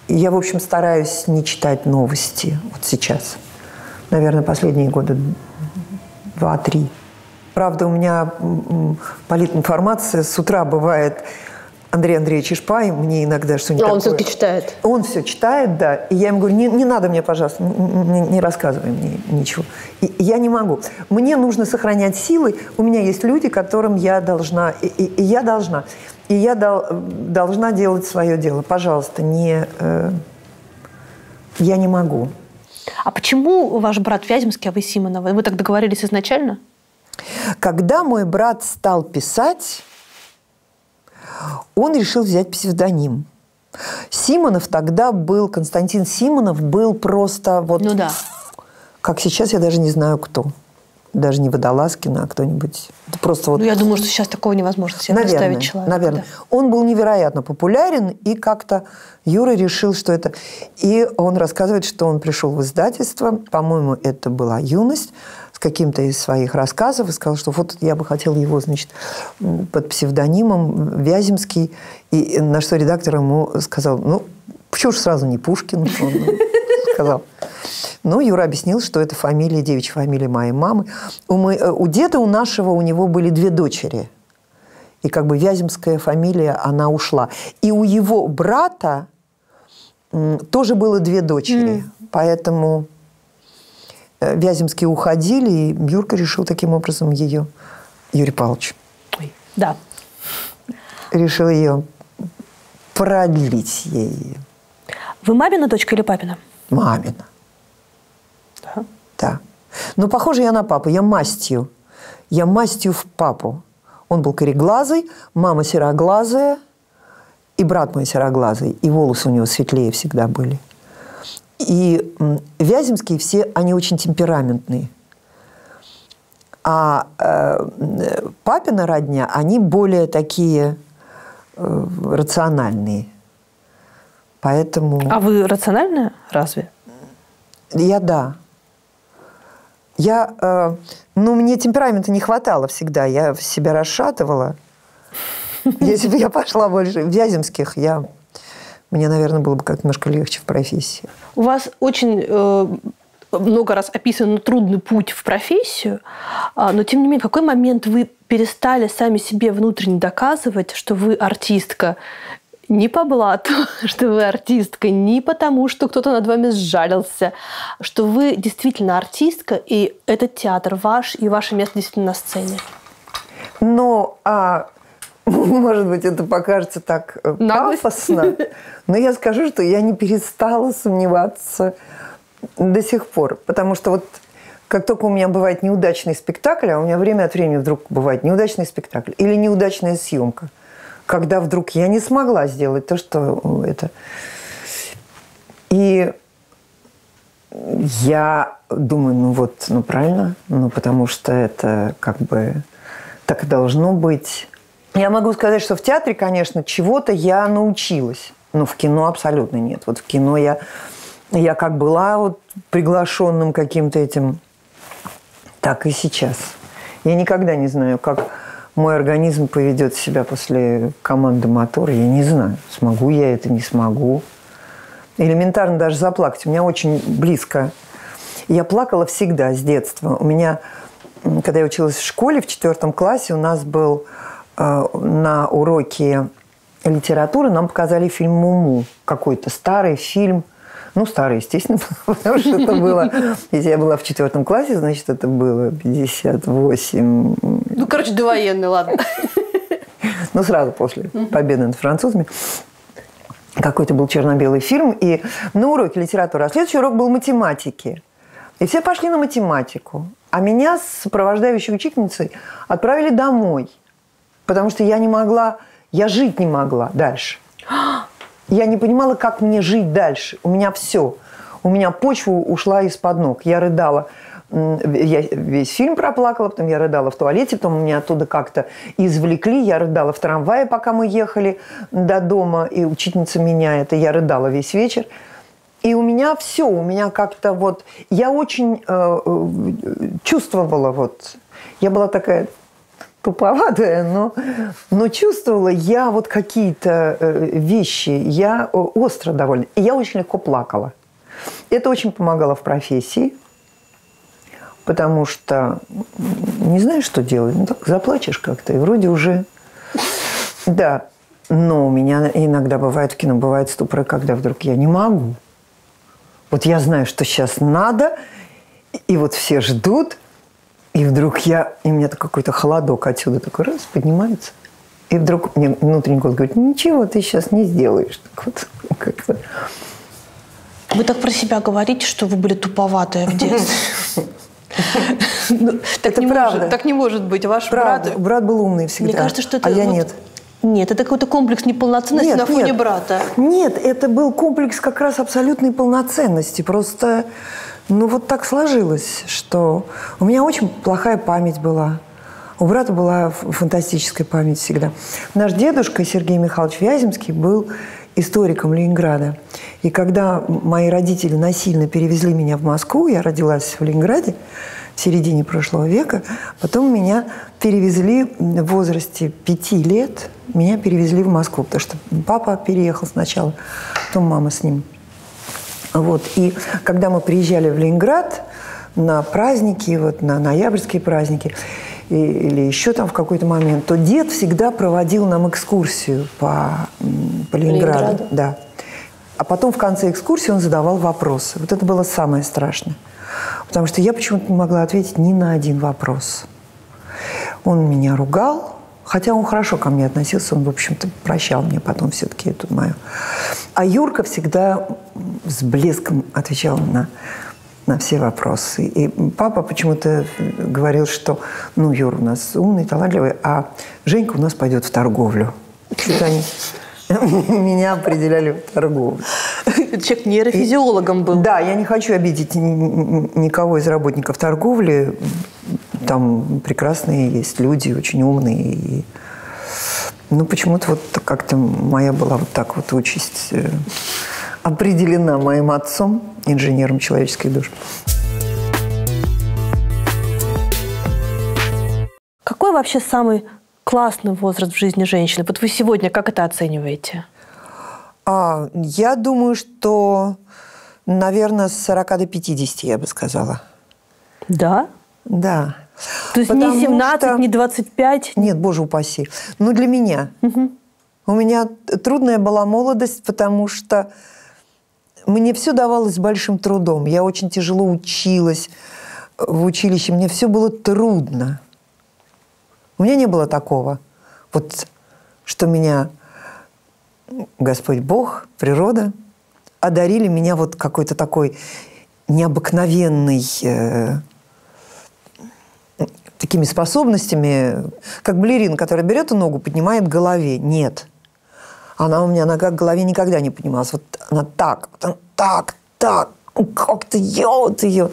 Speaker 1: в общем, стараюсь не читать новости вот сейчас. Наверное, последние года 2-3. Правда, у меня политинформация с утра бывает. Андрей Андреевич Ишпай мне иногда что-нибудь такое.
Speaker 2: Он все-таки читает?
Speaker 1: Он все читает, да. И я ему говорю, не надо мне, пожалуйста, не рассказывай мне ничего. И я не могу. Мне нужно сохранять силы. У меня есть люди, которым я должна. И я должна. И я должна делать свое дело. Пожалуйста, я не могу.
Speaker 2: А почему ваш брат Вяземский, а вы Симонова? Вы так договорились изначально?
Speaker 1: Когда мой брат стал писать, он решил взять псевдоним. Симонов тогда был, Константин Симонов был просто вот...
Speaker 2: Ну да.
Speaker 1: Как сейчас, я даже не знаю, кто. Даже не Водолазкин, а кто-нибудь. Это просто вот...
Speaker 2: Ну, я думаю, что сейчас такого невозможно себе представить человека.
Speaker 1: Наверное.
Speaker 2: Да.
Speaker 1: Он был невероятно популярен, и как-то Юра решил, что это... И он рассказывает, что он пришел в издательство, по-моему, это была «Юность», с каким-то из своих рассказов, и сказал, что вот я бы хотел его, значит, под псевдонимом Вяземский. И на что редактор ему сказал, ну, почему же сразу не Пушкин? Он сказал. Ну, Юра объяснил, что это фамилия, девичья фамилия моей мамы. У деда, у нашего, у него были 2 дочери. И как бы Вяземская фамилия, она ушла. И у его брата тоже было 2 дочери. Поэтому Вяземские уходили, и Юрка решил таким образом ее, Юрий Павлович,
Speaker 2: да,
Speaker 1: решил ее продлить ей.
Speaker 2: Вы мамина дочка или папина?
Speaker 1: Мамина.
Speaker 2: Да.
Speaker 1: Да. Но похоже я на папу. Я мастью в папу. Он был кореглазый, мама сероглазая, и брат мой сероглазый, и волосы у него светлее всегда были. И вяземские все, они очень темпераментные. А папина родня, они более такие рациональные. Поэтому...
Speaker 2: А вы рациональная? Разве?
Speaker 1: Да. Мне темперамента не хватало всегда. Я себя расшатывала. Если бы я пошла больше в Вяземских, мне, наверное, было бы как-то немножко легче в профессии.
Speaker 2: У вас очень много раз описан трудный путь в профессию, но, тем не менее, в какой момент вы перестали сами себе внутренне доказывать, что вы артистка не по блату, что вы артистка не потому, что кто-то над вами сжалился, что вы действительно артистка, и этот театр ваш, и ваше место действительно на сцене?
Speaker 1: Может быть, это покажется так пафосно, но я скажу, что я не перестала сомневаться до сих пор. Потому что вот как только у меня бывает неудачный спектакль, а у меня время от времени вдруг бывает неудачный спектакль или неудачная съемка, когда вдруг я не смогла сделать то, что это... И я думаю, правильно, потому что это как бы так и должно быть. Я могу сказать, что в театре, конечно, чего-то я научилась. Но в кино абсолютно нет. Вот в кино я как была приглашенным каким-то этим, так и сейчас. Я никогда не знаю, как мой организм поведет себя после команды «Мотор». Я не знаю, смогу я это, не смогу. Элементарно даже заплакать. У меня очень близко. Я плакала всегда с детства. У меня, когда я училась в школе, в 4 классе, у нас был на уроке литературы, нам показали фильм «Муму». Какой-то старый фильм. Старый, естественно, потому что это было... Если я была в 4 классе, значит, это было 58...
Speaker 2: довоенный, ладно.
Speaker 1: Сразу после победы над французами. Какой-то был черно-белый фильм. И на уроке литературы. А следующий урок был математики. И все пошли на математику. А меня с сопровождающей учительницей отправили домой. Потому что я жить не могла дальше. Я не понимала, как мне жить дальше. У меня все. У меня почва ушла из-под ног. Я рыдала. Я весь фильм проплакала, потом я рыдала в туалете, потом меня оттуда как-то извлекли. Я рыдала в трамвае, пока мы ехали до дома, и учительница меня это. Я рыдала весь вечер. И у меня все. У меня как-то Я очень чувствовала Я была такая... туповатая, но чувствовала я какие-то вещи, я остро довольна. И я очень легко плакала. Это очень помогало в профессии, потому что не знаешь, что делать. Так заплачешь как-то, и вроде уже... Да, но у меня иногда бывает в кино, бывают ступоры, когда вдруг я не могу. Я знаю, что сейчас надо, и все ждут, и вдруг и у меня какой-то холодок отсюда такой раз поднимается. И вдруг мне внутренний голос говорит: ничего ты сейчас не сделаешь. Как-то.
Speaker 2: Вы так про себя говорите, что вы были туповатая в детстве.
Speaker 1: Это правда.
Speaker 2: Так не может быть. Ваш
Speaker 1: брат был умный всегда.
Speaker 2: Мне кажется, что это...
Speaker 1: А я нет.
Speaker 2: Нет, это какой-то комплекс неполноценности на фоне брата.
Speaker 1: Нет, это был комплекс как раз абсолютной полноценности. Просто... так сложилось, что у меня очень плохая память была. У брата была фантастическая память всегда. Наш дедушка Сергей Михайлович Вяземский был историком Ленинграда. И когда мои родители насильно перевезли меня в Москву, я родилась в Ленинграде в середине прошлого века, потом меня перевезли в возрасте 5 лет, меня перевезли в Москву, потому что папа переехал сначала, потом мама с ним. И когда мы приезжали в Ленинград на праздники, на ноябрьские праздники, или еще там в какой-то момент, то дед всегда проводил нам экскурсию по Ленинграду. Да. А потом в конце экскурсии он задавал вопросы. Это было самое страшное. Потому что я почему-то не могла ответить ни на один вопрос. Он меня ругал, хотя он хорошо ко мне относился, он, в общем-то, прощал мне потом все-таки эту мою. А Юрка всегда с блеском отвечал на все вопросы. И папа почему-то говорил, что, Юра у нас умный, талантливый, а Женька у нас пойдет в торговлю. Что-то они меня определяли в торговлю.
Speaker 2: Человек нейрофизиологом был.
Speaker 1: Да, я не хочу обидеть никого из работников торговли. Там прекрасные есть люди, очень умные. И, ну, почему-то вот как-то моя была вот так вот участь определена моим отцом, инженером человеческих душ.
Speaker 2: Какой вообще самый классный возраст в жизни женщины? Вот вы сегодня как это оцениваете?
Speaker 1: Я думаю, что, наверное, с 40 до 50, я бы сказала.
Speaker 2: Да?
Speaker 1: Да.
Speaker 2: То есть не 17, не 25?
Speaker 1: Нет, боже упаси. Но для меня.
Speaker 2: Угу.
Speaker 1: У меня трудная была молодость, потому что мне все давалось с большим трудом. Я очень тяжело училась в училище. Мне все было трудно. У меня не было такого, вот, что меня Господь Бог, природа одарили меня вот какой-то такой необыкновенной такими способностями, как балерина, которая берет и ногу поднимает к голове. Нет. Она у меня нога к голове никогда не поднималась. Вот она так, как-то ее.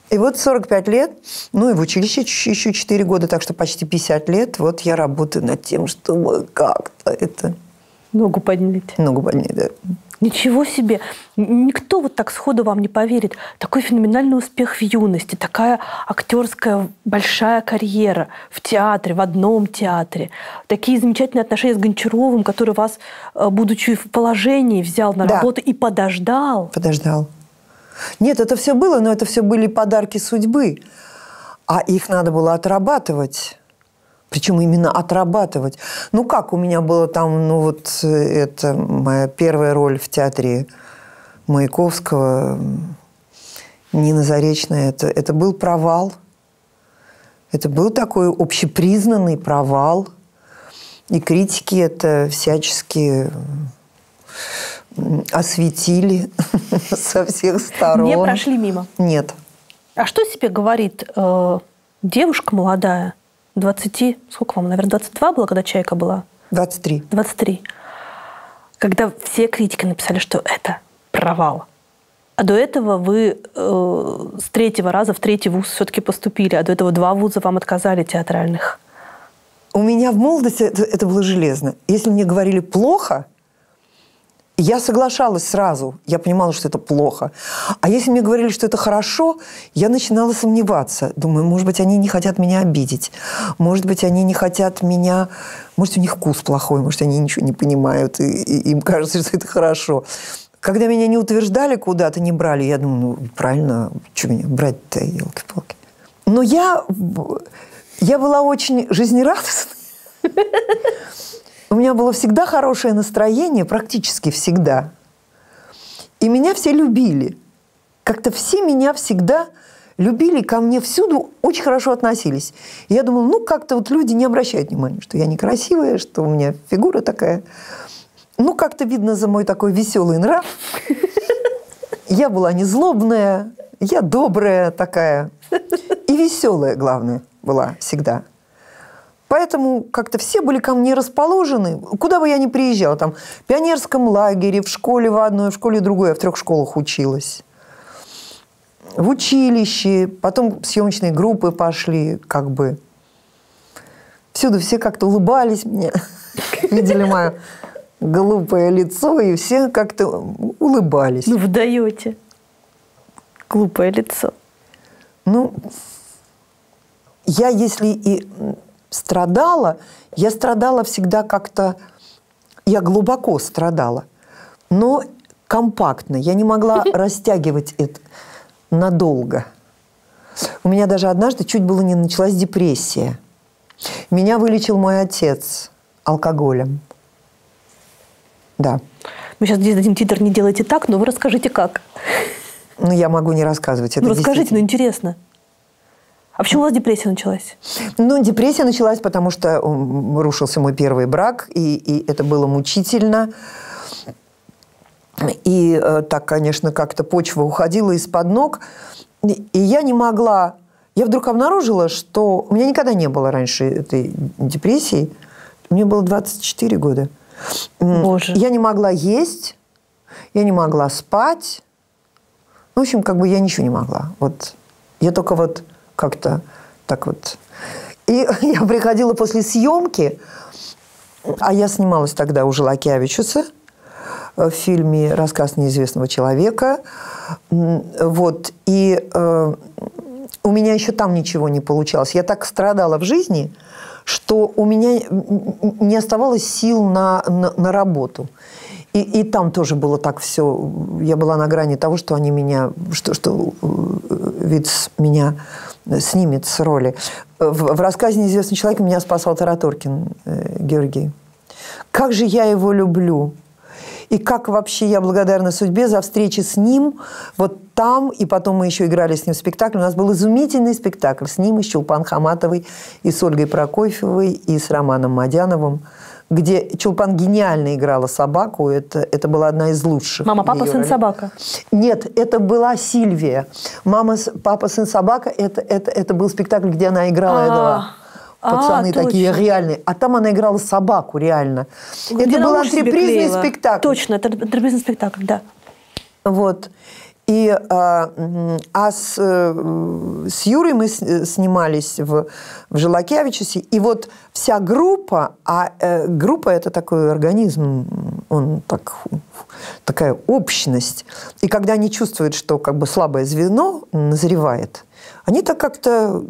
Speaker 1: И вот 45 лет, ну и в училище еще 4 года, так что почти 50 лет, вот я работаю над тем, чтобы как-то это...
Speaker 2: Ногу поднять.
Speaker 1: Ногу поднять, да.
Speaker 2: Ничего себе. Никто вот так сходу вам не поверит. Такой феноменальный успех в юности, такая актерская большая карьера в театре, в одном театре. Такие замечательные отношения с Гончаровым, который вас, будучи в положении, взял на работу и подождал.
Speaker 1: Подождал. Нет, это все было, но это все были подарки судьбы. А их надо было отрабатывать. Причем именно отрабатывать. Ну, как у меня было там, ну, вот это моя первая роль в театре Маяковского, Нина Заречная. Это был провал. Это был такой общепризнанный провал. И критики это всячески осветили со всех сторон.
Speaker 2: Не прошли мимо?
Speaker 1: Нет.
Speaker 2: А что себе говорит девушка молодая, 20, сколько вам, наверное, 22 было, когда «Чайка» была?
Speaker 1: 23.
Speaker 2: 23. Когда все критики написали, что это провал. А до этого вы с третьего раза в третий вуз все-таки поступили, а до этого 2 вуза вам отказали театральных.
Speaker 1: У меня в молодости это было железно. Если мне говорили плохо, я соглашалась сразу. Я понимала, что это плохо. А если мне говорили, что это хорошо, я начинала сомневаться. Думаю, может быть, они не хотят меня обидеть. Может быть, они не хотят меня... Может, у них вкус плохой, может, они ничего не понимают, и им кажется, что это хорошо. Когда меня не утверждали куда-то, не брали, я думаю, ну, правильно, что меня брать-то, елки-палки. Но я была очень жизнерадостной. У меня было всегда хорошее настроение, практически всегда. И меня все любили. Как-то все меня всегда любили, ко мне всюду очень хорошо относились. И я думала, ну, как-то вот люди не обращают внимания, что я некрасивая, что у меня фигура такая. Ну, как-то видно за мой такой веселый нрав. Я была не злобная, я добрая такая. И веселая, главное, была всегда. Поэтому как-то все были ко мне расположены. Куда бы я ни приезжала, там, в пионерском лагере, в школе в одной, в школе другой, я в 3 школах училась. В училище, потом съемочные группы пошли, как бы. Всюду все как-то улыбались мне, видели мое глупое лицо, и все как-то улыбались.
Speaker 2: Ну, вы даете глупое лицо.
Speaker 1: Ну, я если и... страдала, я страдала всегда как-то, я глубоко страдала, но компактно. Я не могла растягивать это надолго. У меня даже однажды чуть было не началась депрессия. Меня вылечил мой отец алкоголем. Да.
Speaker 2: Мы сейчас здесь дадим титр «Не делайте так», но вы расскажите, как.
Speaker 1: Ну, я могу не рассказывать. Это
Speaker 2: ну, расскажите, ну, интересно. А почему у вас депрессия началась?
Speaker 1: Ну, депрессия началась, потому что рушился мой первый брак, и это было мучительно. И так, конечно, как-то почва уходила из-под ног. И я не могла... Я вдруг обнаружила, что... У меня никогда не было раньше этой депрессии. Мне было 24 года.
Speaker 2: Боже.
Speaker 1: Я не могла есть. я не могла спать. В общем, как бы я ничего не могла. Вот. Я только вот как-то так вот. И я приходила после съемки, а я снималась тогда у Желакевичуса в фильме «Рассказ неизвестного человека». Вот. И у меня еще там ничего не получалось. Я так страдала в жизни, что у меня не оставалось сил на работу. И там тоже было так все. Я была на грани того, что они меня, что Виц меня снимет с роли. В рассказе «Неизвестный человек» меня спасал Тараторкин Георгий. Как же я его люблю! И как вообще я благодарна судьбе за встречи с ним вот там, и потом мы еще играли с ним в спектакле. У нас был изумительный спектакль с ним, и с Чулпан Хаматовой, и с Ольгой Прокофьевой, и с Романом Мадяновым, где Чулпан гениально играла собаку. Это была одна из лучших.
Speaker 2: «Мама, папа, сын, собака».
Speaker 1: Нет, это была Сильвия. «Мама, папа, сын, собака» – это был спектакль, где она играла этого... Пацаны такие реальные. А там она играла собаку реально.
Speaker 2: Где
Speaker 1: это был антрепризный спектакль.
Speaker 2: Точно, это антрепризный спектакль, да.
Speaker 1: Вот. И, с Юрой мы снимались в Желакевичусе. И вот вся группа, группа – это такой организм, он такая общность. И когда они чувствуют, что как бы слабое звено назревает, они так как-то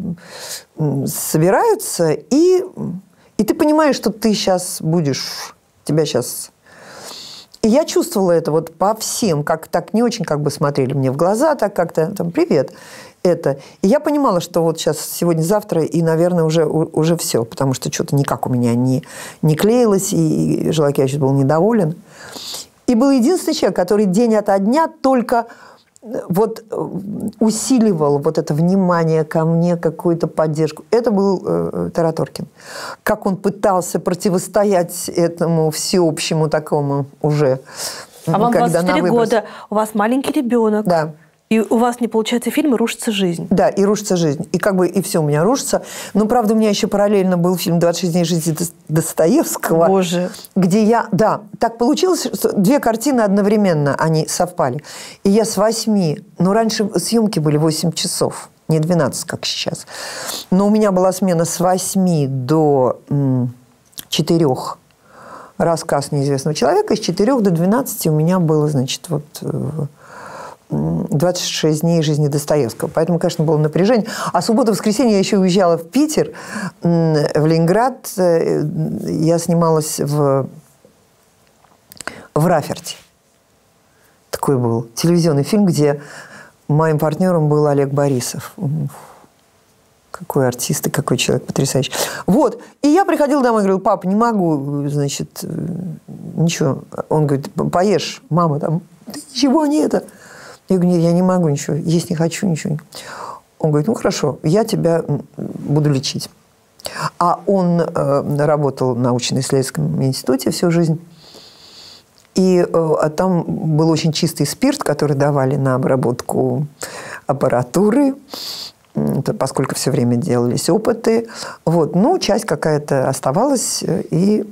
Speaker 1: собираются, и ты понимаешь, что ты сейчас будешь, тебя сейчас... И я чувствовала это вот по всем, как так не очень как бы смотрели мне в глаза, так как-то там «привет». И я понимала, что вот сейчас, сегодня-завтра, и, наверное, уже все, потому что что-то никак у меня не клеилось, и Желакевич был недоволен. И был единственный человек, который день ото дня только... вот усиливал вот это внимание ко мне, какую-то поддержку. Это был Тараторкин. Как он пытался противостоять этому всеобщему такому уже.
Speaker 2: А вам 24 года, у вас маленький ребенок.
Speaker 1: Да.
Speaker 2: И у вас не получается фильм, и рушится жизнь. Да,
Speaker 1: и рушится жизнь. И как бы и все у меня рушится. Но, правда, у меня еще параллельно был фильм «26 дней жизни» Достоевского.
Speaker 2: Боже.
Speaker 1: Где я... Да, так получилось, что две картины одновременно, они совпали. И я с 8... Ну, раньше съемки были 8 часов, не 12, как сейчас. Но у меня была смена с 8 до 4. Рассказ неизвестного человека. С 4 до 12 у меня было, значит, вот... 26 дней жизни Достоевского. Поэтому, конечно, было напряжение. А субботу-воскресенье я еще уезжала в Питер, в Ленинград. Я снималась в «Раферте». Такой был телевизионный фильм, где моим партнером был Олег Борисов. Какой артист и какой человек потрясающий. Вот. И я приходила домой и говорила: папа, не могу, значит, ничего. Он говорит: поешь, мама, там, ничего не это. Я говорю: нет, я не могу ничего, есть не хочу, ничего. Он говорит: ну, хорошо, я тебя буду лечить. А он работал в научно-исследовательском институте всю жизнь. И там был очень чистый спирт, который давали на обработку аппаратуры, поскольку все время делались опыты. Вот. Ну, часть какая-то оставалась. И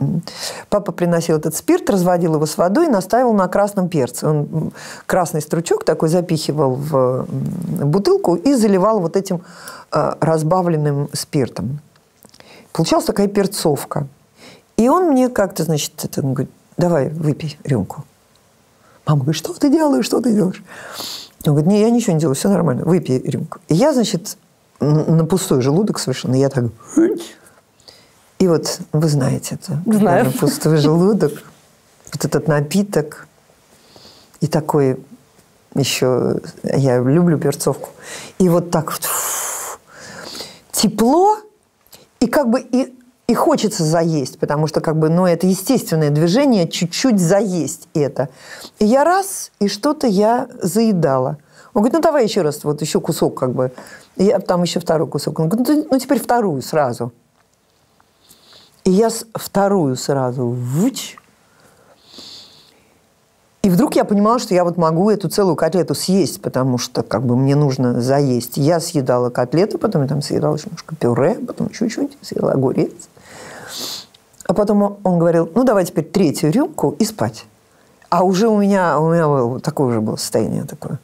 Speaker 1: папа приносил этот спирт, разводил его с водой и настаивал на красном перце. Он красный стручок такой запихивал в бутылку и заливал вот этим разбавленным спиртом. Получалась такая перцовка. И он мне как-то, значит, он говорит: давай, выпей рюмку. Мама говорит: что ты делаешь, что ты делаешь? Он говорит: не, я ничего не делаю, все нормально, выпей рюмку. И я, значит, на пустой желудок совершенно, я так... И вот, вы знаете это.
Speaker 2: Знаю.
Speaker 1: На пустой желудок, вот этот напиток. И такой еще... Я люблю перцовку. И вот так вот тепло, и как бы и хочется заесть, потому что как бы, ну, это естественное движение, чуть-чуть заесть это. И я раз, и что-то я заедала. Он говорит: ну, давай еще раз, вот еще кусок как бы. И я там еще второй кусок. Он говорит: ну, теперь вторую сразу. И я вторую сразу. И вдруг я понимала, что я вот могу эту целую котлету съесть, потому что как бы мне нужно заесть. Я съедала котлету, потом я там съедала еще немножко пюре, потом чуть-чуть съедала огурец. А потом он говорил: ну, давай теперь третью рюмку и спать. А уже у меня было, такое уже было состояние такое.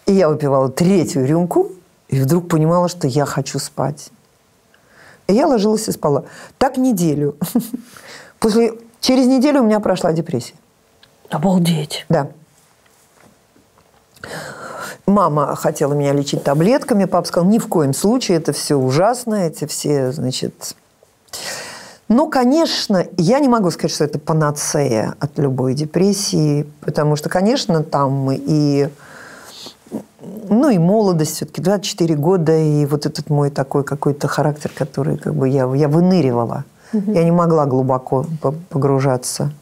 Speaker 1: И я выпивала 3-ю рюмку, и вдруг понимала, что я хочу спать. И я ложилась и спала. Так неделю. Через неделю у меня прошла депрессия.
Speaker 2: Обалдеть.
Speaker 1: Да. Мама хотела меня лечить таблетками. Папа сказал, ни в коем случае, это все ужасно, эти все, значит... Ну, конечно, я не могу сказать, что это панацея от любой депрессии, потому что, конечно, там и... Ну, и молодость все-таки, 24 года, и вот этот мой такой какой-то характер, который как бы я выныривала. Я не могла глубоко погружаться.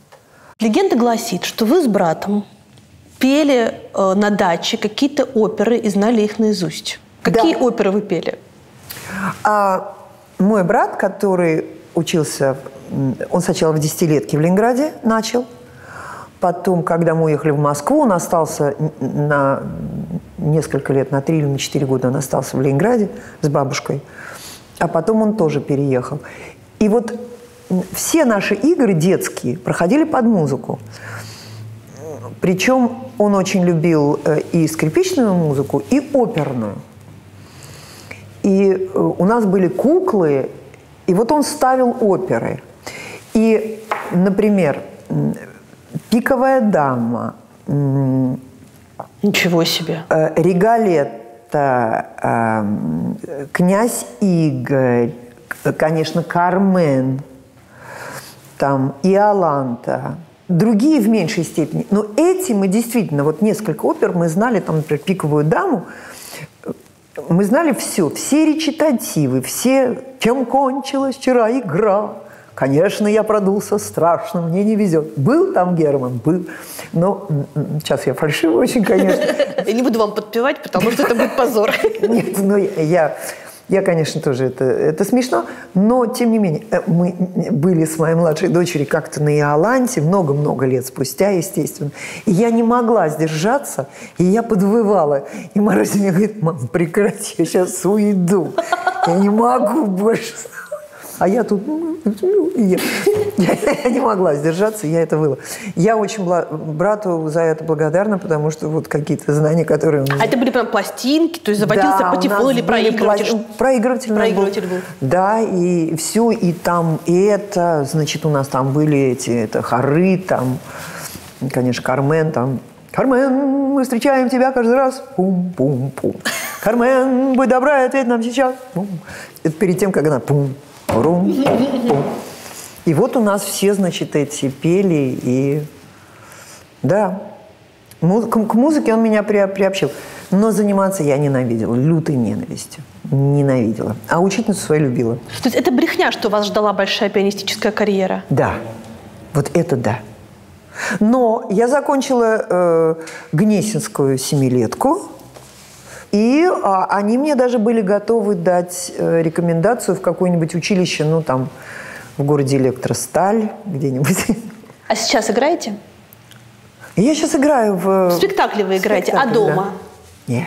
Speaker 2: Легенда гласит, что вы с братом пели на даче какие-то оперы и знали их наизусть. Какие оперы вы пели?
Speaker 1: Мой брат, который учился, он сначала в 10-летке в Ленинграде начал, потом, когда мы уехали в Москву, он остался на несколько лет, на 3 или на 4 года он остался в Ленинграде с бабушкой, а потом он тоже переехал. И вот все наши игры детские проходили под музыку. Причем он очень любил и скрипичную музыку, и оперную. И у нас были куклы, и вот он ставил оперы. И, например, «Пиковая дама»,
Speaker 2: Ничего себе.
Speaker 1: «Риголетто», «Князь Игорь», конечно, «Кармен», там «Иоланта», другие в меньшей степени. Но эти мы действительно, вот несколько опер мы знали, там, например, «Пиковую даму», мы знали все речитативы, все, чем кончилась вчера игра. Конечно, я продулся страшно, мне не везет. Был там Герман? Был. Но сейчас я фальшивый очень, конечно.
Speaker 2: Я не буду вам подпевать, потому что это будет позор.
Speaker 1: Нет, ну я, конечно, тоже это смешно, но, тем не менее, мы были с моей младшей дочерью как-то на Иоланте много-много лет спустя, естественно, и я не могла сдержаться, и я подвывала. И Маруся мне говорит, мам, прекрати, я сейчас уйду, я не могу больше. А я тут... Я не могла сдержаться, я это выла. Я очень брату за это благодарна, потому что вот какие-то знания, которые...
Speaker 2: А это были прям пластинки? То есть заводился патефон или проигрыватель?
Speaker 1: Проигрыватель был. Да, и все, и там это, значит, у нас там были это хоры, там, конечно, Кармен, там... Кармен, мы встречаем тебя каждый раз. Пум-пум-пум. Кармен, будь добра, ответь нам сейчас. Пум. Это перед тем, как она... Пум. Рум-пум-пум. И вот у нас все, значит, эти пели, и да, к музыке он меня приобщил. Но заниматься я ненавидела, лютой ненавистью. Ненавидела. А учительницу свою любила.
Speaker 2: То есть это брехня, что вас ждала большая пианистическая карьера?
Speaker 1: Да, вот это да. Но я закончила Гнесинскую 7-летку, и они мне даже были готовы дать рекомендацию в какое-нибудь училище, ну, там, в городе Электросталь, где-нибудь. А
Speaker 2: сейчас играете?
Speaker 1: Я сейчас играю в...
Speaker 2: В спектакле вы играете, а дома?
Speaker 1: Да. Нет.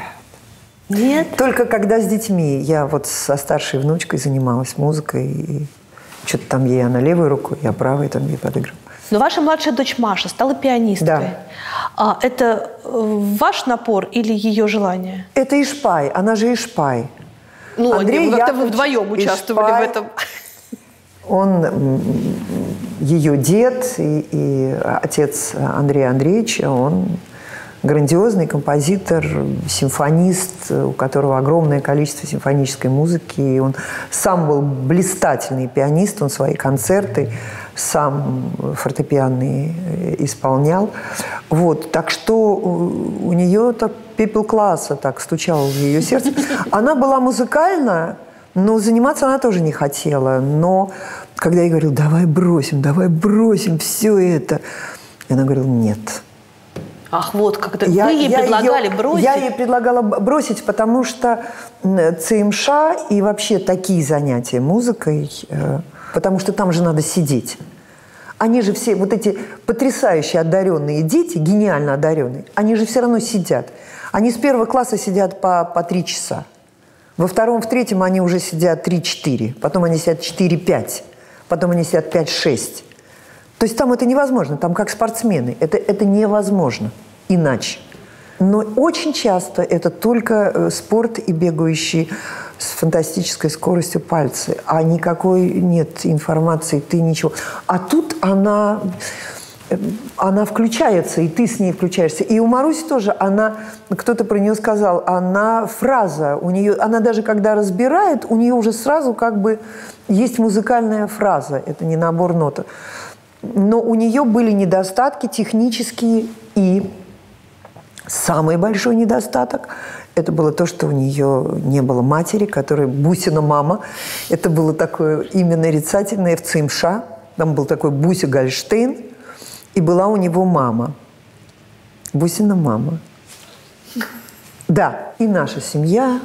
Speaker 2: Нет?
Speaker 1: Только когда с детьми. Я вот со старшей внучкой занималась музыкой, и что-то там ей она левой рукой, я правой там ей подыгрывала.
Speaker 2: Но ваша младшая дочь Маша стала пианисткой.
Speaker 1: Да.
Speaker 2: Это ваш напор или ее желание?
Speaker 1: Это Ишпай, она же Ишпай.
Speaker 2: Ну, Андрей, как-то вы вдвоем участвовали
Speaker 1: Ишпай,
Speaker 2: в этом.
Speaker 1: Он, ее дед и отец Андрея Андреевича, он грандиозный композитор, симфонист, у которого огромное количество симфонической музыки. И он сам был блистательный пианист, он свои концерты сам фортепианные исполнял. Вот. Так что у нее так пепел класса так стучал в ее сердце. Она была музыкальна, но заниматься она тоже не хотела. Но когда я говорила, давай бросим все это, она говорила, нет.
Speaker 2: Ах, вот, когда вы ей предлагали бросить?
Speaker 1: Я ей предлагала бросить, потому что ЦМШ и вообще такие занятия музыкой, потому что там же надо сидеть. Они же все, вот эти потрясающие одаренные дети, гениально одаренные, они же все равно сидят. Они с 1 класса сидят по 3 часа. Во 2, в 3 они уже сидят 3-4. Потом они сидят 4-5. Потом они сидят 5-6. То есть там это невозможно, там как спортсмены. Это невозможно иначе. Но очень часто это только спорт и бегающие с фантастической скоростью пальцы. А никакой нет информации, ты ничего. А тут она включается, и ты с ней включаешься. И у Маруси тоже, кто-то про нее сказал, фраза, у нее, она даже когда разбирает, у нее уже сразу как бы есть музыкальная фраза, это не набор нот. Но у нее были недостатки технические, и самый большой недостаток – это было то, что у нее не было матери, которая Бусина мама. Это было такое имя нарицательное в ЦМШ. Там был такой Буся Гольштейн, и была у него мама. Бусина мама. Да, и наша семья.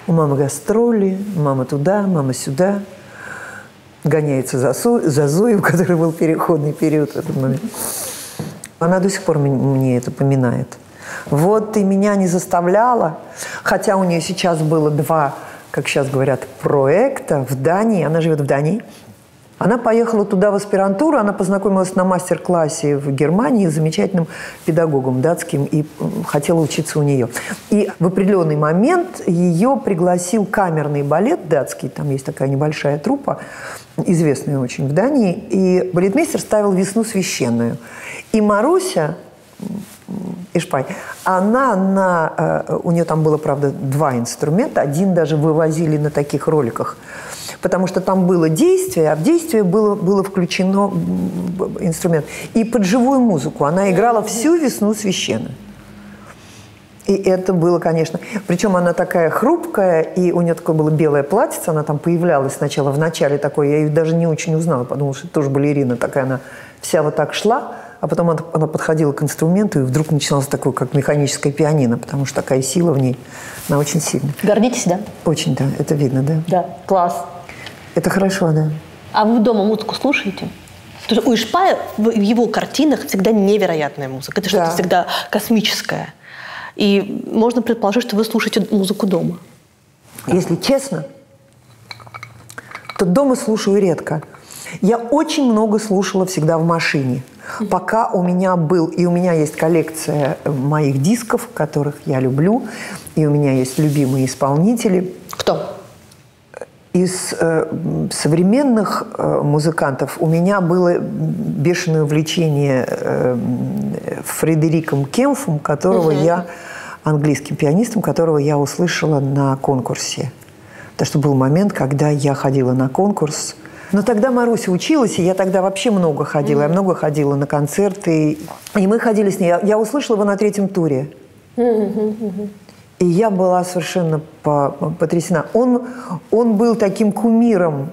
Speaker 1: У мамы гастроли, мама туда, мама сюда. Гоняется за Зоей, у которой был переходный период в этот момент. Она до сих пор мне это поминает. Вот ты меня не заставляла, хотя у нее сейчас было 2, как сейчас говорят, проекта в Дании. Она живет в Дании. Она поехала туда в аспирантуру, она познакомилась на мастер-классе в Германии с замечательным педагогом датским и хотела учиться у нее. И в определенный момент ее пригласил камерный балет датский, там есть такая небольшая труппа, известная очень в Дании, и балетмейстер ставил «Весну священную». И Маруся Ишпай, у нее там было, правда, 2 инструмента, один даже вывозили на таких роликах, потому что там было действие, а в действие было включено инструмент. И под живую музыку она играла всю «Весну священную». И это было, конечно... Причем она такая хрупкая, и у нее такое было белое платьице, она там появлялась сначала в начале такой, я ее даже не очень узнала, подумала, что это тоже балерина такая, она вся вот так шла, а потом она подходила к инструменту, и вдруг начиналось такое, как механическое пианино, потому что такая сила в ней, она очень сильная.
Speaker 2: Гордитесь, да?
Speaker 1: Очень, да, это видно, да.
Speaker 2: Да, класс.
Speaker 1: Это хорошо, да.
Speaker 2: А вы дома музыку слушаете? Потому что у Ишпая в его картинах всегда невероятная музыка. Это что-то всегда космическое. И можно предположить, что вы слушаете музыку дома.
Speaker 1: Если честно, то дома слушаю редко. Я очень много слушала всегда в машине. Пока у меня есть коллекция моих дисков, которых я люблю, и у меня есть любимые исполнители.
Speaker 2: Кто?
Speaker 1: Из современных музыкантов у меня было бешеное увлечение Фредериком Кемпфом, английским пианистом, которого я услышала на конкурсе. Потому что был момент, когда я ходила на конкурс. Но тогда Маруся училась, и я тогда вообще много ходила. Я много ходила на концерты. И мы ходили с ней. Я услышала его на 3-м туре. И я была совершенно потрясена. Он был таким кумиром.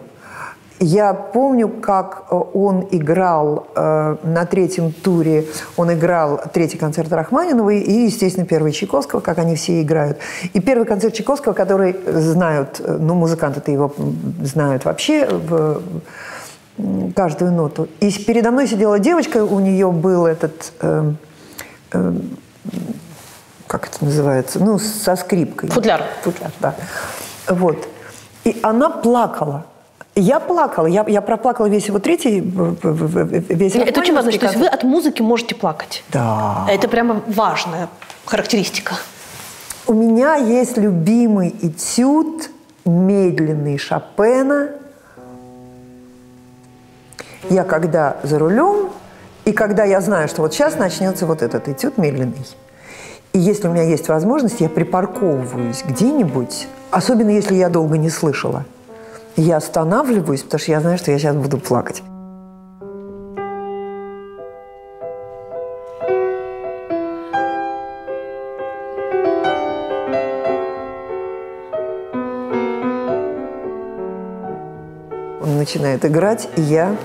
Speaker 1: Я помню, как он играл на 3-м туре. Он играл 3-й концерт Рахманинова и, естественно, 1-й Чайковского, как они все играют. И 1-й концерт Чайковского, который знают, музыканты-то его знают вообще каждую ноту. И передо мной сидела девочка, у нее был этот... как это называется? Со скрипкой.
Speaker 2: Футляр.
Speaker 1: Футляр, да. Вот. И она плакала. Я плакала. Я проплакала весь его 3-й, весь...
Speaker 2: Это очень важно. То есть вы от музыки можете плакать.
Speaker 1: Да.
Speaker 2: Это прямо важная характеристика.
Speaker 1: У меня есть любимый этюд, медленный Шопена. Я когда за рулем, и когда я знаю, что вот сейчас начнется вот этот этюд медленный, и если у меня есть возможность, я припарковываюсь где-нибудь, особенно если я долго не слышала. Я останавливаюсь, потому что я знаю, что я сейчас буду плакать. Он начинает играть, и я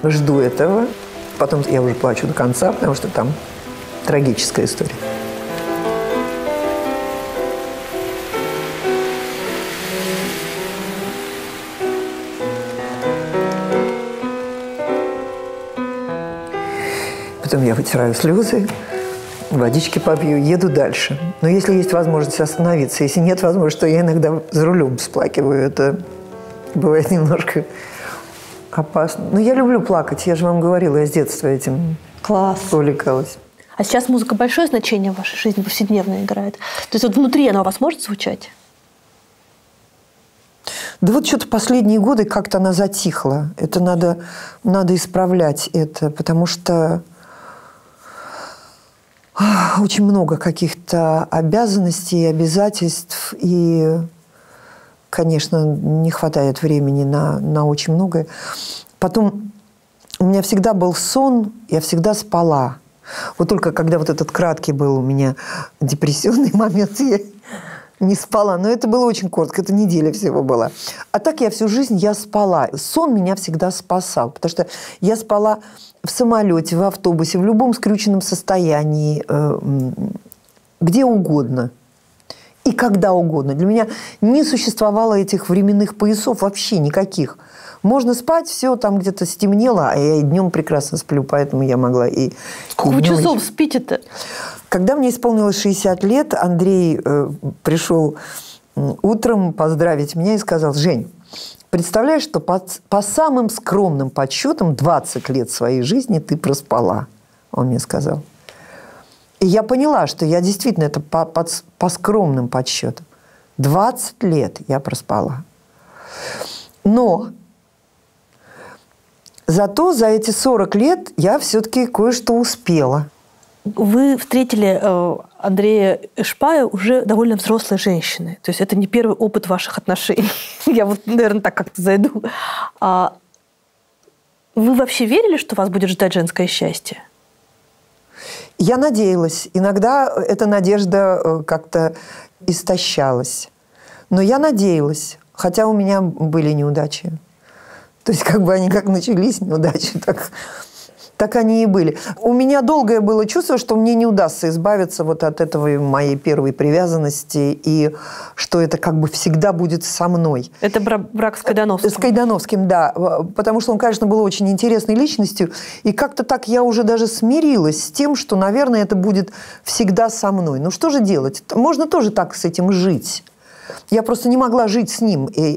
Speaker 1: жду этого. Потом я уже плачу до конца, потому что там трагическая история. Потом я вытираю слезы, водички попью, еду дальше. Но если есть возможность остановиться, если нет возможности, то я иногда за рулем всплакиваю. Это бывает немножко Опасно. Но я люблю плакать, я же вам говорила, я с детства этим увлекалась.
Speaker 2: А сейчас музыка большое значение в вашей жизни повседневно играет? То есть вот внутри она у вас может звучать?
Speaker 1: Да вот что-то последние годы как-то она затихла. Это надо исправлять это, потому что очень много каких-то обязанностей, обязательств, и, конечно, не хватает времени на очень многое. Потом у меня всегда был сон, я всегда спала. Вот только когда вот этот краткий был у меня депрессионный момент, я не спала. Но это было очень коротко, это неделя всего была. А так я всю жизнь спала. Сон меня всегда спасал, потому что я спала в самолете, в автобусе, в любом скрюченном состоянии, где угодно и когда угодно. Для меня не существовало этих временных поясов вообще никаких. Можно спать, все, там где-то стемнело, а я и днем прекрасно сплю, поэтому я могла и...
Speaker 2: Сколько вы часов спите-то? Когда
Speaker 1: мне исполнилось 60 лет, Андрей пришел утром поздравить меня и сказал: Жень, представляешь, что по самым скромным подсчетам 20 лет своей жизни ты проспала, он мне сказал. И я поняла, что я действительно, это по скромным подсчетам. 20 лет я проспала. Но зато за эти 40 лет я все-таки кое-что успела.
Speaker 2: Вы встретили Андрея Эшпая уже довольно взрослой женщиной. То есть это не первый опыт ваших отношений. Я вот, наверное, так как-то зайду. Вы вообще верили, что вас будет ждать женское счастье?
Speaker 1: Я надеялась. Иногда эта надежда как-то истощалась. Но я надеялась. Хотя у меня были неудачи. То есть как бы они как начались, неудачи, так они и были. У меня долгое было чувство, что мне не удастся избавиться вот от этого моей первой привязанности, и что это как бы всегда будет со мной.
Speaker 2: Это брак с Кайдановским?
Speaker 1: С Кайдановским, да. Потому что он, конечно, был очень интересной личностью, и как-то так я уже даже смирилась с тем, что, наверное, это будет всегда со мной. Ну что же делать? Можно тоже так с этим жить. Я просто не могла жить с ним, и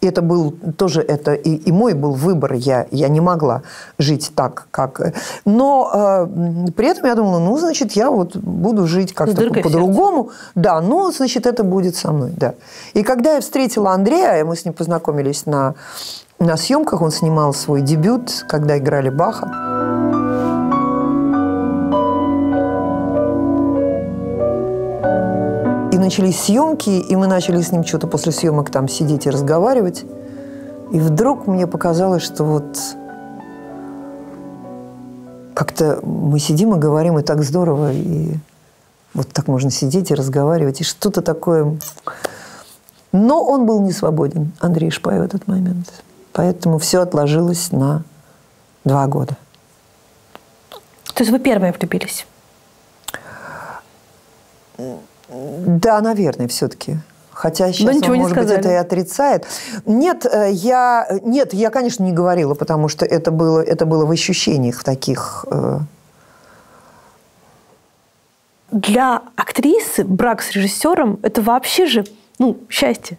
Speaker 1: это был тоже и мой был выбор. Я не могла жить так, как... Но при этом я думала, ну, значит, я вот буду жить как-то по-другому. Да, ну, значит, это будет со мной, да. И когда я встретила Андрея, мы с ним познакомились на съемках, он снимал свой дебют, когда играли Баха. И начались съемки, и мы начали с ним что-то после съемок там сидеть и разговаривать. И вдруг мне показалось, что вот как-то мы сидим и говорим, и так здорово, и вот так можно сидеть и разговаривать, и что-то такое. Но он был не свободен, Андрей Эшпай, в этот момент. Поэтому все отложилось на 2 года.
Speaker 2: То есть вы первые влюбились?
Speaker 1: Да, наверное, все-таки. Хотя сейчас он, может быть, это и отрицает. Нет, я, конечно, не говорила, потому что это было в ощущениях таких.
Speaker 2: Для актрисы брак с режиссером – это вообще же, счастье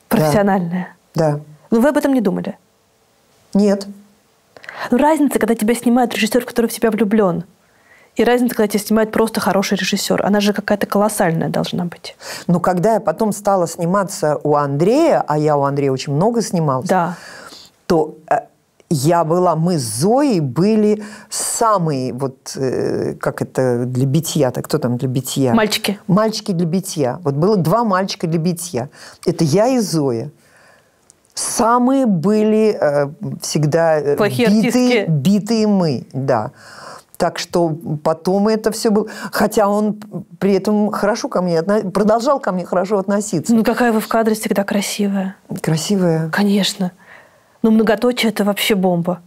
Speaker 2: профессиональное.
Speaker 1: Да.
Speaker 2: Но вы об этом не думали?
Speaker 1: Нет.
Speaker 2: Но разница, когда тебя снимает режиссер, который в тебя влюблен, и разница, когда тебя снимает просто хороший режиссер. Она же какая-то колоссальная должна быть.
Speaker 1: Но когда я потом стала сниматься у Андрея, а я у Андрея очень много снималась,
Speaker 2: да,
Speaker 1: то мы с Зоей были самые, как это для битья-то, кто там для битья?
Speaker 2: Мальчики.
Speaker 1: Мальчики для битья. Вот было 2 мальчика для битья. Это я и Зоя. Самые были всегда битые мы, да. Так что потом это все было... Хотя он при этом хорошо ко мне продолжал ко мне хорошо относиться.
Speaker 2: Ну, какая вы в кадре всегда красивая.
Speaker 1: Красивая?
Speaker 2: Конечно. Но многоточие – это вообще бомба.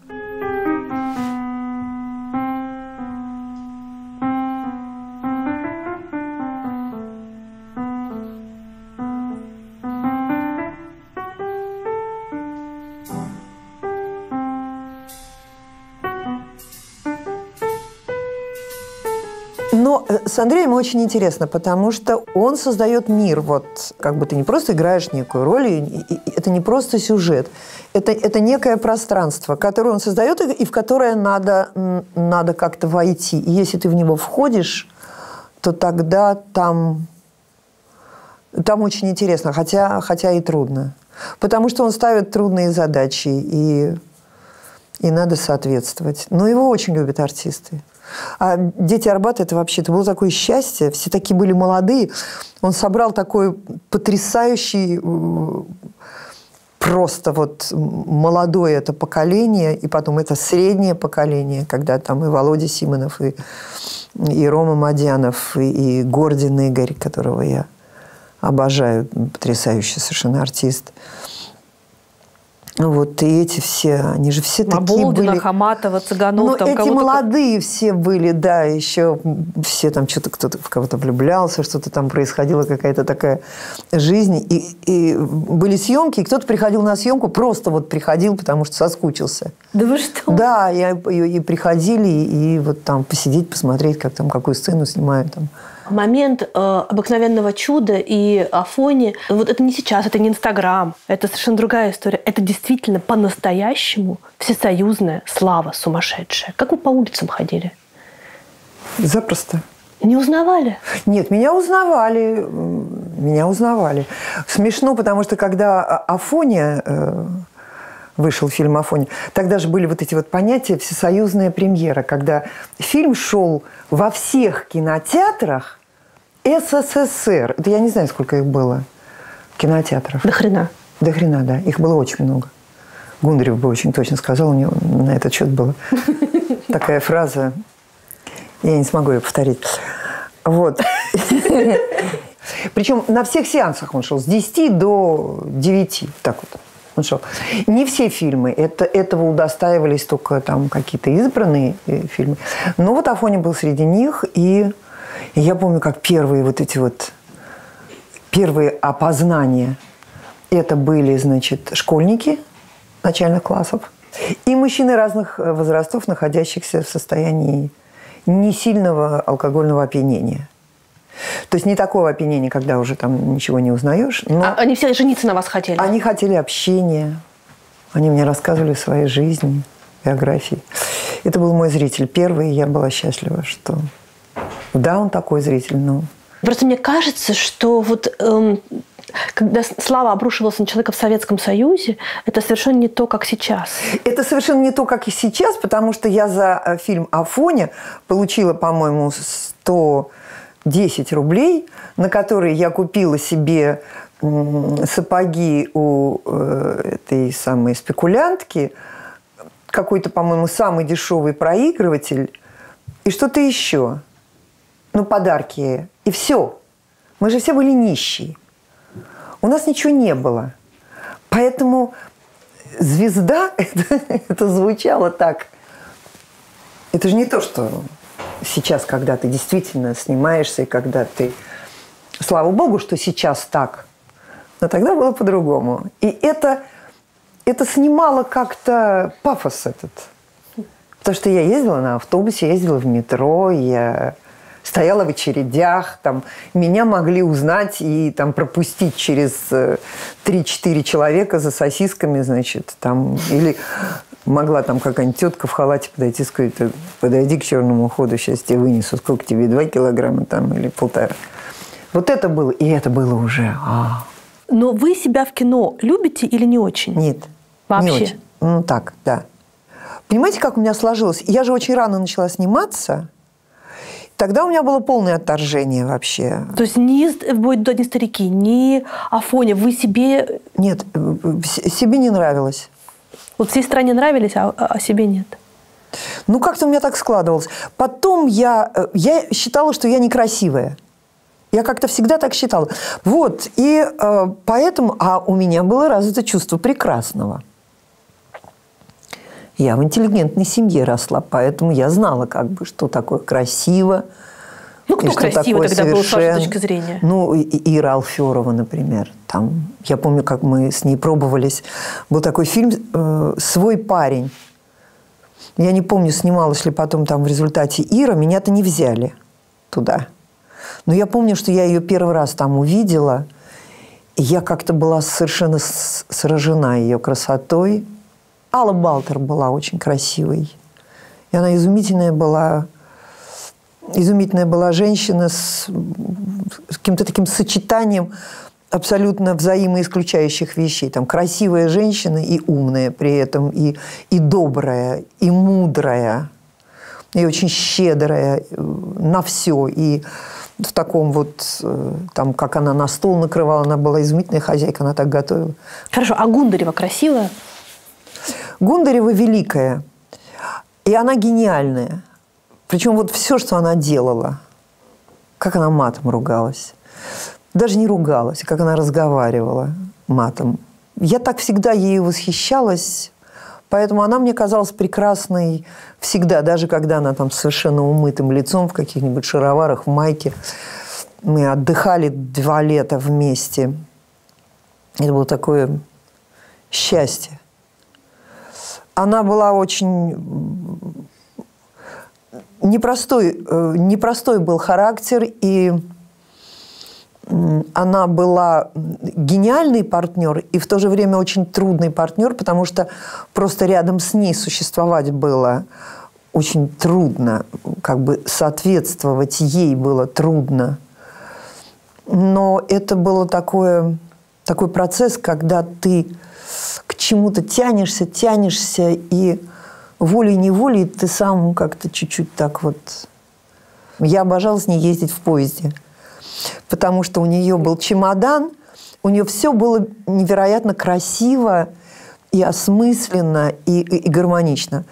Speaker 1: Но с Андреем очень интересно, потому что он создает мир. Вот как бы ты не просто играешь некую роль, и это не просто сюжет. Это некое пространство, которое он создает, и в которое надо как-то войти. И если ты в него входишь, то тогда там очень интересно, хотя и трудно. Потому что он ставит трудные задачи, и надо соответствовать. Но его очень любят артисты. А «Дети Арбата» это было такое счастье. Все такие были молодые. Он собрал такой потрясающий, просто вот молодое это поколение, и потом это среднее поколение, когда там и Володя Симонов, и Рома Мадянов, и Гордин Игорь, которого я обожаю, потрясающий совершенно артист. Вот, и эти все, они же все такие были...
Speaker 2: Хаматова, Цыганов.
Speaker 1: Ну, эти молодые все были, да, еще все там что-то, кто-то в кого-то влюблялся, что-то там происходило, какая-то такая жизнь. И были съемки, и кто-то приходил на съемку, просто вот приходил, потому что соскучился.
Speaker 2: Да вы что?
Speaker 1: Да, и приходили, и вот там посидеть, посмотреть, как там, какую сцену снимают там.
Speaker 2: Момент «Обыкновенного чуда» и «Афони», вот это не сейчас, это не Инстаграм, это совершенно другая история. Это действительно по-настоящему всесоюзная слава сумасшедшая. Как вы по улицам ходили?
Speaker 1: Запросто.
Speaker 2: Не узнавали?
Speaker 1: Нет, меня узнавали. Меня узнавали. Смешно, потому что когда «Афоня», вышел фильм «Афоня», тогда же были вот эти вот понятия «всесоюзная премьера», когда фильм шел во всех кинотеатрах СССР. Это я не знаю, сколько их было, кинотеатров.
Speaker 2: До хрена.
Speaker 1: До хрена, да. Их было очень много. Гундарев бы очень точно сказал, у него на этот счет была такая фраза. Я не смогу ее повторить. Вот. Причем на всех сеансах он шел с 10 до 9. Так вот. Он шел. Не все фильмы. Этого удостаивались только там какие-то избранные фильмы. Но вот «Афоня» был среди них. И я помню, как первые опознания. Это были, значит, школьники начальных классов и мужчины разных возрастов, находящихся в состоянии несильного алкогольного опьянения. То есть не такого опьянения, когда уже там ничего не узнаешь. Но
Speaker 2: они все жениться на вас хотели?
Speaker 1: Они хотели общения. Они мне рассказывали о своей жизни, биографии. Это был мой зритель первый, и я была счастлива, что... Да, он такой зритель, но...
Speaker 2: Просто мне кажется, что вот... когда слава обрушивалась на человека в Советском Союзе, это совершенно не то, как сейчас.
Speaker 1: Это совершенно не то, как и сейчас, потому что я за фильм «Афоня» получила, по-моему, 110 рублей, на которые я купила себе сапоги у этой самой спекулянтки, какой-то, по-моему, самый дешевый проигрыватель и что-то еще. Ну, подарки. И все. Мы же все были нищие. У нас ничего не было. Поэтому звезда, это звучало так. Это же не то, что сейчас, когда ты действительно снимаешься, и когда ты... Слава богу, что сейчас так. Но тогда было по-другому. И это снимало как-то пафос этот. Потому что я ездила на автобусе, ездила в метро, я... стояла в очередях, там, меня могли узнать и там, пропустить через 3-4 человека за сосисками, значит, там, или могла там какая-нибудь тетка в халате подойти и сказать: подойди к черному ходу, сейчас тебе вынесу, сколько тебе, 2 килограмма там или 1,5. Вот это было, и это было уже...
Speaker 2: Но вы себя в кино любите или не очень?
Speaker 1: Нет.
Speaker 2: Вообще?
Speaker 1: Не очень. Ну, так, да. Понимаете, как у меня сложилось? Я же очень рано начала сниматься. Тогда у меня было полное отторжение вообще.
Speaker 2: То есть ни «Одни старики», ни «Афоня» вы себе...
Speaker 1: Нет, себе не нравилось.
Speaker 2: Вот всей стране нравились, а себе нет?
Speaker 1: Ну, как-то у меня так складывалось. Потом я считала, что я некрасивая. Я как-то всегда так считала. Вот, и поэтому... А у меня было развито чувство прекрасного. Я в интеллигентной семье росла, поэтому я знала, как бы, что такое красиво.
Speaker 2: Ну, кто красивый тогда был, с вашей точки зрения?
Speaker 1: Ну, Ира Алферова, например. Там, я помню, как мы с ней пробовались. Был такой фильм «Свой парень». Я не помню, снималась ли потом там в результате Ира. Меня-то не взяли. туда. Но я помню, что я ее первый раз там увидела, и я как-то была совершенно сражена ее красотой. Алла Балтер была очень красивой. И она изумительная была женщина с каким-то таким сочетанием абсолютно взаимоисключающих вещей. Там красивая женщина и умная при этом, и добрая, и мудрая, и очень щедрая на все. И в таком вот, там, как она на стол накрывала, она была изумительная хозяйка, она так готовила.
Speaker 2: Хорошо, а Гундарева красивая?
Speaker 1: Гундарева великая, и она гениальная. Причем вот все, что она делала, как она матом ругалась. Даже не ругалась, как она разговаривала матом. Я так всегда ею восхищалась, поэтому она мне казалась прекрасной всегда, даже когда она там совершенно умытым лицом в каких-нибудь шароварах, в майке. Мы отдыхали 2 лета вместе. Это было такое счастье. Она была очень... Непростой был характер, и она была гениальный партнер и в то же время очень трудный партнер, потому что просто рядом с ней существовать было очень трудно, как бы соответствовать ей было трудно. Но это было такой процесс, когда ты к чему-то тянешься, и волей-неволей ты сам как-то чуть-чуть так вот... Я обожала с ней ездить в поезде, потому что у нее был чемодан, у нее все было невероятно красиво и осмысленно, и гармонично.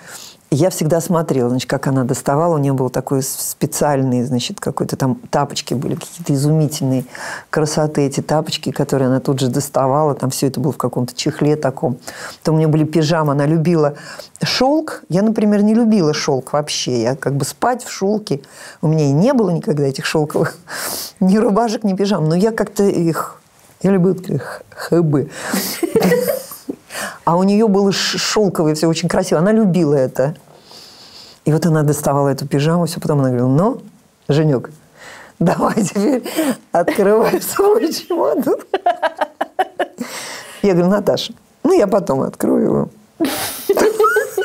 Speaker 1: Я всегда смотрела, значит, как она доставала. У нее был такой специальный, значит, какой-то там тапочки были, какие-то изумительные красоты эти тапочки, которые она тут же доставала. Там все это было в каком-то чехле таком. Там у нее были пижамы. Она любила шелк. Я, например, не любила шелк вообще. Я как бы спать в шелке. У меня и не было никогда этих шелковых ни рубашек, ни пижам. Но я как-то их... Я люблю их хэбы. А у нее было шелковое, все очень красиво. Она любила это. И вот она доставала эту пижаму, все, потом она говорила: ну, Женек, давай теперь открывай свой чемодан. Я говорю: Наташа, ну, я потом открою его.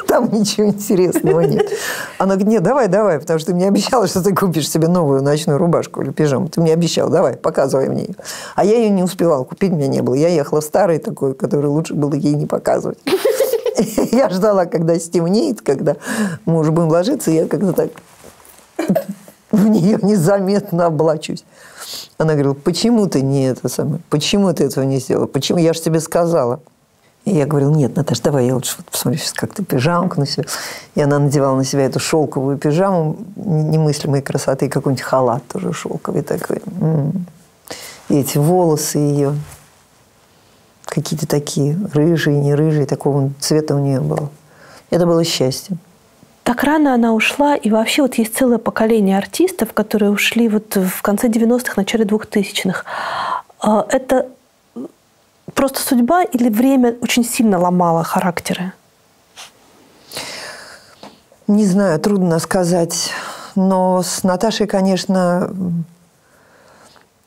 Speaker 1: Там ничего интересного нет. Она говорит: нет, давай, потому что ты мне обещала, что ты купишь себе новую ночную рубашку или пижаму. Ты мне обещал, давай, показывай мне ее. А я ее не успевала купить, у меня не было. Я ехала старой такой, которую лучше было ей не показывать. Я ждала, когда стемнеет, когда мы уже будем ложиться, и я как-то так в нее незаметно облачусь. Она говорила: почему ты не это самое? Почему ты этого не сделала? Почему? Я же тебе сказала. И я говорила: нет, Наташа, давай я лучше посмотрю сейчас, как ты пижамку на себя. И она надевала на себя эту шелковую пижаму немыслимой красоты, и какой-нибудь халат тоже шелковый такой. И эти волосы ее какие-то такие рыжие, не рыжие, такого цвета у нее было. Это было счастье.
Speaker 2: Так рано она ушла, и вообще вот есть целое поколение артистов, которые ушли вот в конце 90-х, начале 2000-х. Это просто судьба или время очень сильно ломало характеры?
Speaker 1: Не знаю, трудно сказать. Но с Наташей, конечно,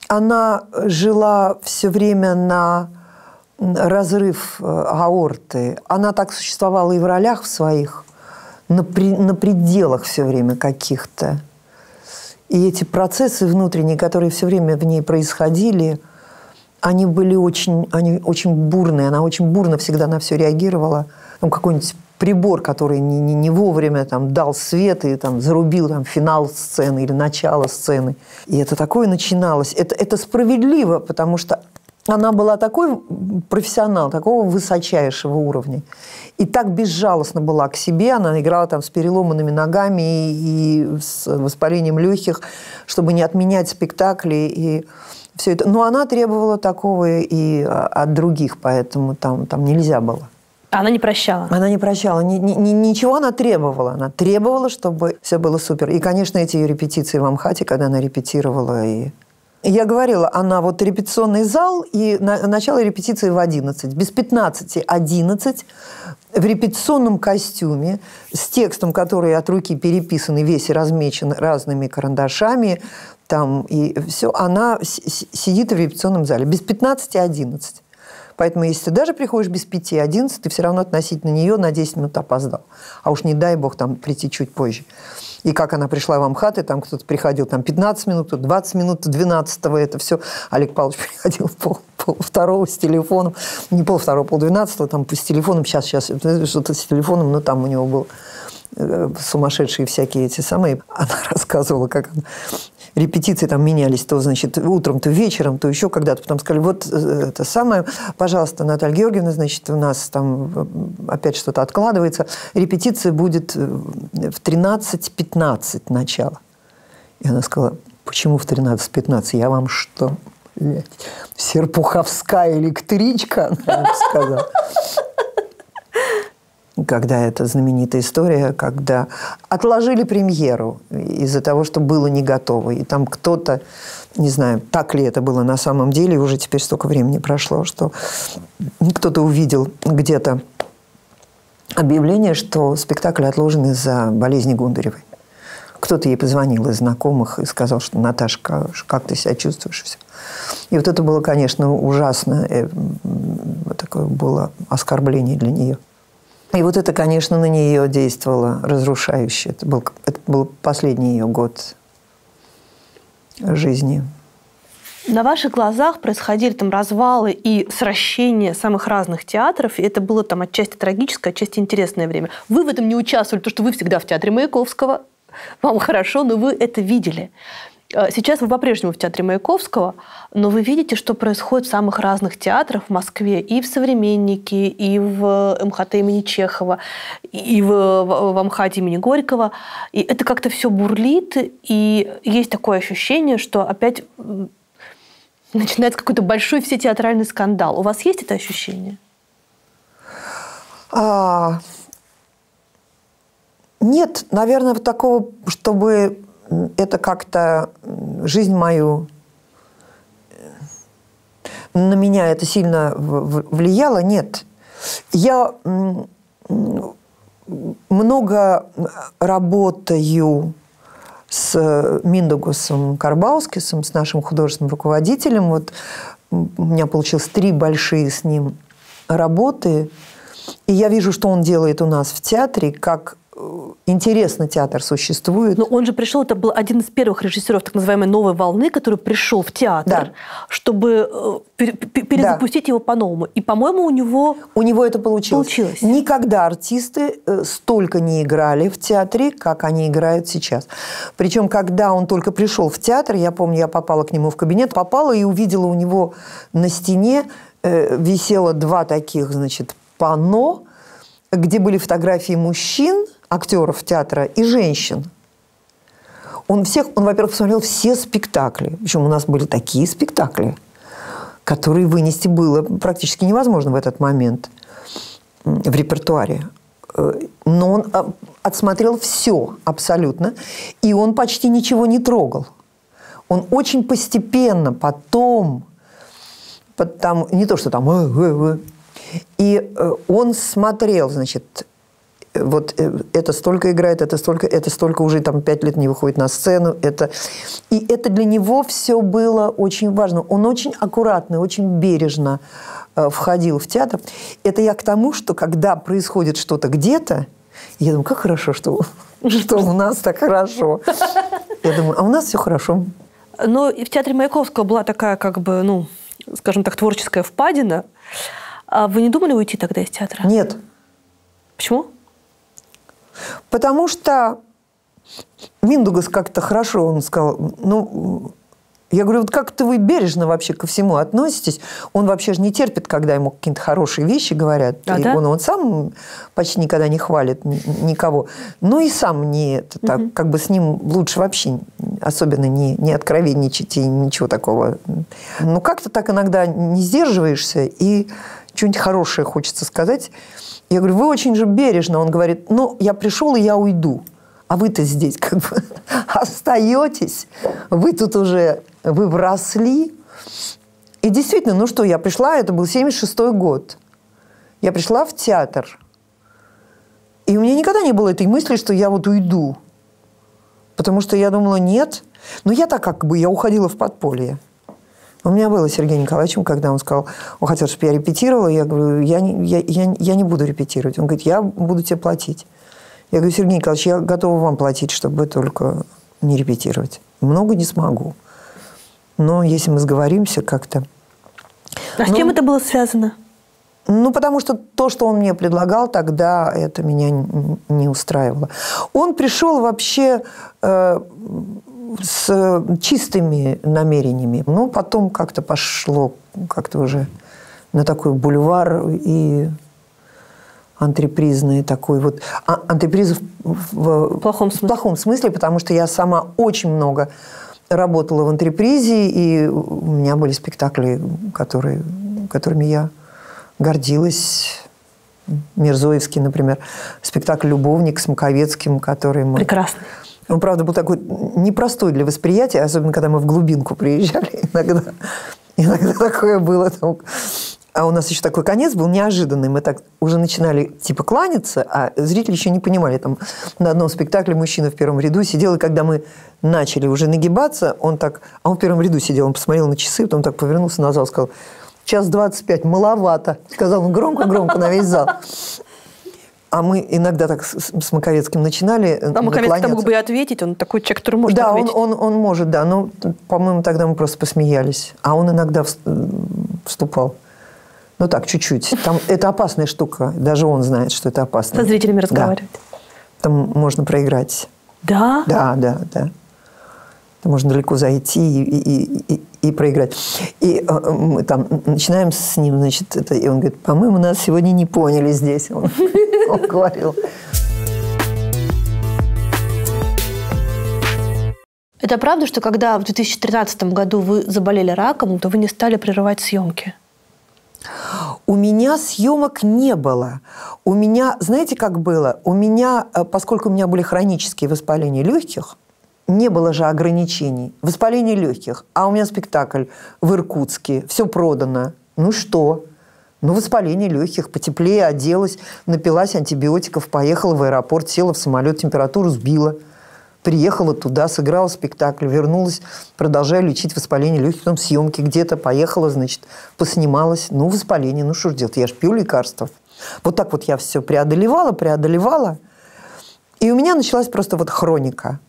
Speaker 1: она жила все время на разрыв аорты. Она так существовала и в ролях своих, на пределах все время каких-то. И эти процессы внутренние, которые все время в ней происходили, они были очень бурные. Она очень бурно всегда на все реагировала. Там какой-нибудь прибор, который не вовремя там, дал свет и там, зарубил там, финал сцены или начало сцены. И это такое начиналось. Это справедливо, потому что она была такой профессионал, такого высочайшего уровня. И так безжалостно была к себе. Она играла там с переломанными ногами и с воспалением легких, чтобы не отменять спектакли. И все это. Но она требовала такого и от других, поэтому там нельзя было.
Speaker 2: Она не прощала?
Speaker 1: Она не прощала. Ничего она требовала. Она требовала, чтобы все было супер. И, конечно, эти ее репетиции в Амхате, когда она репетировала, и Я говорила, она вот репетиционный зал и начало репетиции в 11. Без 15:11 в репетиционном костюме с текстом, который от руки переписан и весь размечен разными карандашами, там и все, она сидит в репетиционном зале. Без 15:11. Поэтому, если ты даже приходишь без 5:11, ты все равно относительно нее на 10 минут опоздал. А уж не дай бог там прийти чуть позже. И как она пришла в Амхат, и там кто-то приходил там 15 минут, 20 минут, 12-го, это все. Олег Павлович приходил в полвторого с телефоном, не полвторого, полдвенадцатого, там с телефоном, сейчас, что-то с телефоном, но там у него был сумасшедшие всякие эти самые. Она рассказывала, как репетиции там менялись, то, значит, утром, то вечером, то еще когда-то. Потом сказали, вот это самое, пожалуйста, Наталья Георгиевна, значит, у нас там опять что-то откладывается. Репетиция будет в 13:15 начало. И она сказала, почему в 13:15? Я вам что, серпуховская электричка? Она сказала. Когда эта знаменитая история, когда отложили премьеру из-за того, что было не готово. И там кто-то, не знаю, так ли это было на самом деле, уже теперь столько времени прошло, что кто-то увидел где-то объявление, что спектакль отложен из-за болезни Гундаревой. Кто-то ей позвонил из знакомых и сказал, что Наташка, как ты себя чувствуешь? Все. И вот это было, конечно, ужасно. Такое было оскорбление для нее. И вот это, конечно, на нее действовало разрушающе. Это был последний ее год жизни.
Speaker 2: На ваших глазах происходили там развалы и сращения самых разных театров, и это было там отчасти трагическое, отчасти интересное время. Вы в этом не участвовали, потому что вы всегда в театре Маяковского, вам хорошо, но вы это видели. Сейчас вы по-прежнему в театре Маяковского, но вы видите, что происходит в самых разных театрах в Москве, и в «Современнике», и в МХТ имени Чехова, и в Амхате имени Горького. И это как-то все бурлит, и есть такое ощущение, что опять начинается какой-то большой всетеатральный скандал. У вас есть это ощущение?
Speaker 1: Нет, наверное, такого, чтобы это как-то жизнь мою, на меня это сильно влияло, нет. Я много работаю с Миндугусом Карбаускисом, с нашим художественным руководителем. Вот у меня получилось 3 большие с ним работы. И я вижу, что он делает у нас в театре, как интересно театр существует.
Speaker 2: Но он же пришел, это был один из первых режиссеров так называемой «Новой волны», который пришел в театр, чтобы перезапустить его по-новому. И, по-моему, у него это получилось. Никогда артисты столько не играли в театре, как они играют сейчас. Причем, когда он только пришел в театр, я помню, я попала к нему в кабинет, попала и увидела у него на стене висело 2 таких, значит, панно, где были фотографии мужчин, актеров театра, и женщин. Он, во-первых, посмотрел все спектакли. Причем у нас были такие спектакли, которые вынести было практически невозможно в этот момент в репертуаре. Но он отсмотрел все абсолютно, и он почти ничего не трогал. Он очень постепенно потом не то, что там... И он смотрел, значит, вот это столько играет, это столько уже там 5 лет не выходит на сцену. И это для него все было очень важно. Он очень аккуратно, очень бережно входил в театр. Это я к тому, что когда происходит что-то где-то, я думаю, как хорошо, что у нас так хорошо. Я думаю, а у нас все хорошо. Но и в театре Маяковского была такая, как бы, скажем так, творческая впадина. А вы не думали уйти тогда из театра?
Speaker 1: Нет.
Speaker 2: Почему?
Speaker 1: Потому что Миндугас как-то хорошо, он сказал, я говорю, вот как-то вы бережно вообще ко всему относитесь. Он вообще же не терпит, когда ему какие-то хорошие вещи говорят. Он сам почти никогда не хвалит никого. Ну и сам не так, как бы с ним лучше вообще особенно не откровенничать и ничего такого. Ну как-то так иногда не сдерживаешься и что-нибудь хорошее хочется сказать. Я говорю, вы очень же бережно. Он говорит, я пришел и я уйду. А вы-то здесь как бы остаетесь. Вы тут уже вы вросли. И действительно, ну что, я пришла, это был 76-й год. Я пришла в театр. И у меня никогда не было этой мысли, что я вот уйду. Потому что я думала, нет. Но я так как бы, я уходила в подполье. У меня было с Сергеем Николаевичем, когда он сказал, он хотел, чтобы я репетировала. Я говорю, я не буду репетировать. Он говорит, я буду тебе платить. Я говорю, Сергей Николаевич, я готова вам платить, чтобы только не репетировать. Много не смогу. Но если мы сговоримся как-то...
Speaker 2: А с чем это было связано?
Speaker 1: Ну, потому что то, что он мне предлагал тогда, это меня не устраивало. Он пришел вообще с чистыми намерениями. Но потом как-то пошло как-то уже на такой бульвар и антрепризный такой вот. Антреприза в плохом смысле, потому что я сама очень много работала в антрепризе, и у меня были спектакли, которыми я гордилась. Мирзоевский, например, спектакль «Любовник» с Маковецким, который мы...
Speaker 2: Прекрасно.
Speaker 1: Он, правда, был такой непростой для восприятия, особенно когда мы в глубинку приезжали. Иногда такое было. А у нас еще такой конец был неожиданный. Мы так уже начинали типа кланяться, а зрители еще не понимали. Там на одном спектакле мужчина в первом ряду сидел, и когда мы начали уже нагибаться, он так... А он в первом ряду сидел, он посмотрел на часы, потом так повернулся на зал и сказал, 1:25, маловато. Сказал он громко-громко на весь зал. А мы иногда так с Маковецким начинали
Speaker 2: наклоняться. Маковецкий мог бы и ответить, он такой человек, который может ответить.
Speaker 1: Да, он может, да. Но, по-моему, тогда мы просто посмеялись. А он иногда вступал. Ну так, чуть-чуть. Там это опасная штука. Даже он знает, что это опасно.
Speaker 2: Со зрителями разговаривать.
Speaker 1: Да. Там можно проиграть.
Speaker 2: Да?
Speaker 1: Да. Там можно далеко зайти и проиграть. И мы там начинаем с ним, значит, и он говорит, по-моему, нас сегодня не поняли здесь. Он говорил.
Speaker 2: Это правда, что когда в 2013 году вы заболели раком, то вы не стали прерывать съемки?
Speaker 1: У меня съемок не было. У меня, знаете, как было? У меня, поскольку у меня были хронические воспаления легких, не было же ограничений. Воспаление легких. А у меня спектакль в Иркутске. Все продано. Ну что? Ну, воспаление легких. Потеплее оделась, напилась антибиотиков, поехала в аэропорт, села в самолет, температуру сбила. Приехала туда, сыграла спектакль, вернулась, продолжаю лечить воспаление легких. Потом съемки где-то, поехала, значит, поснималась. Ну, воспаление, ну что ж делать? Я ж пью лекарства. Вот так вот я все преодолевала. И у меня началась просто вот хроника.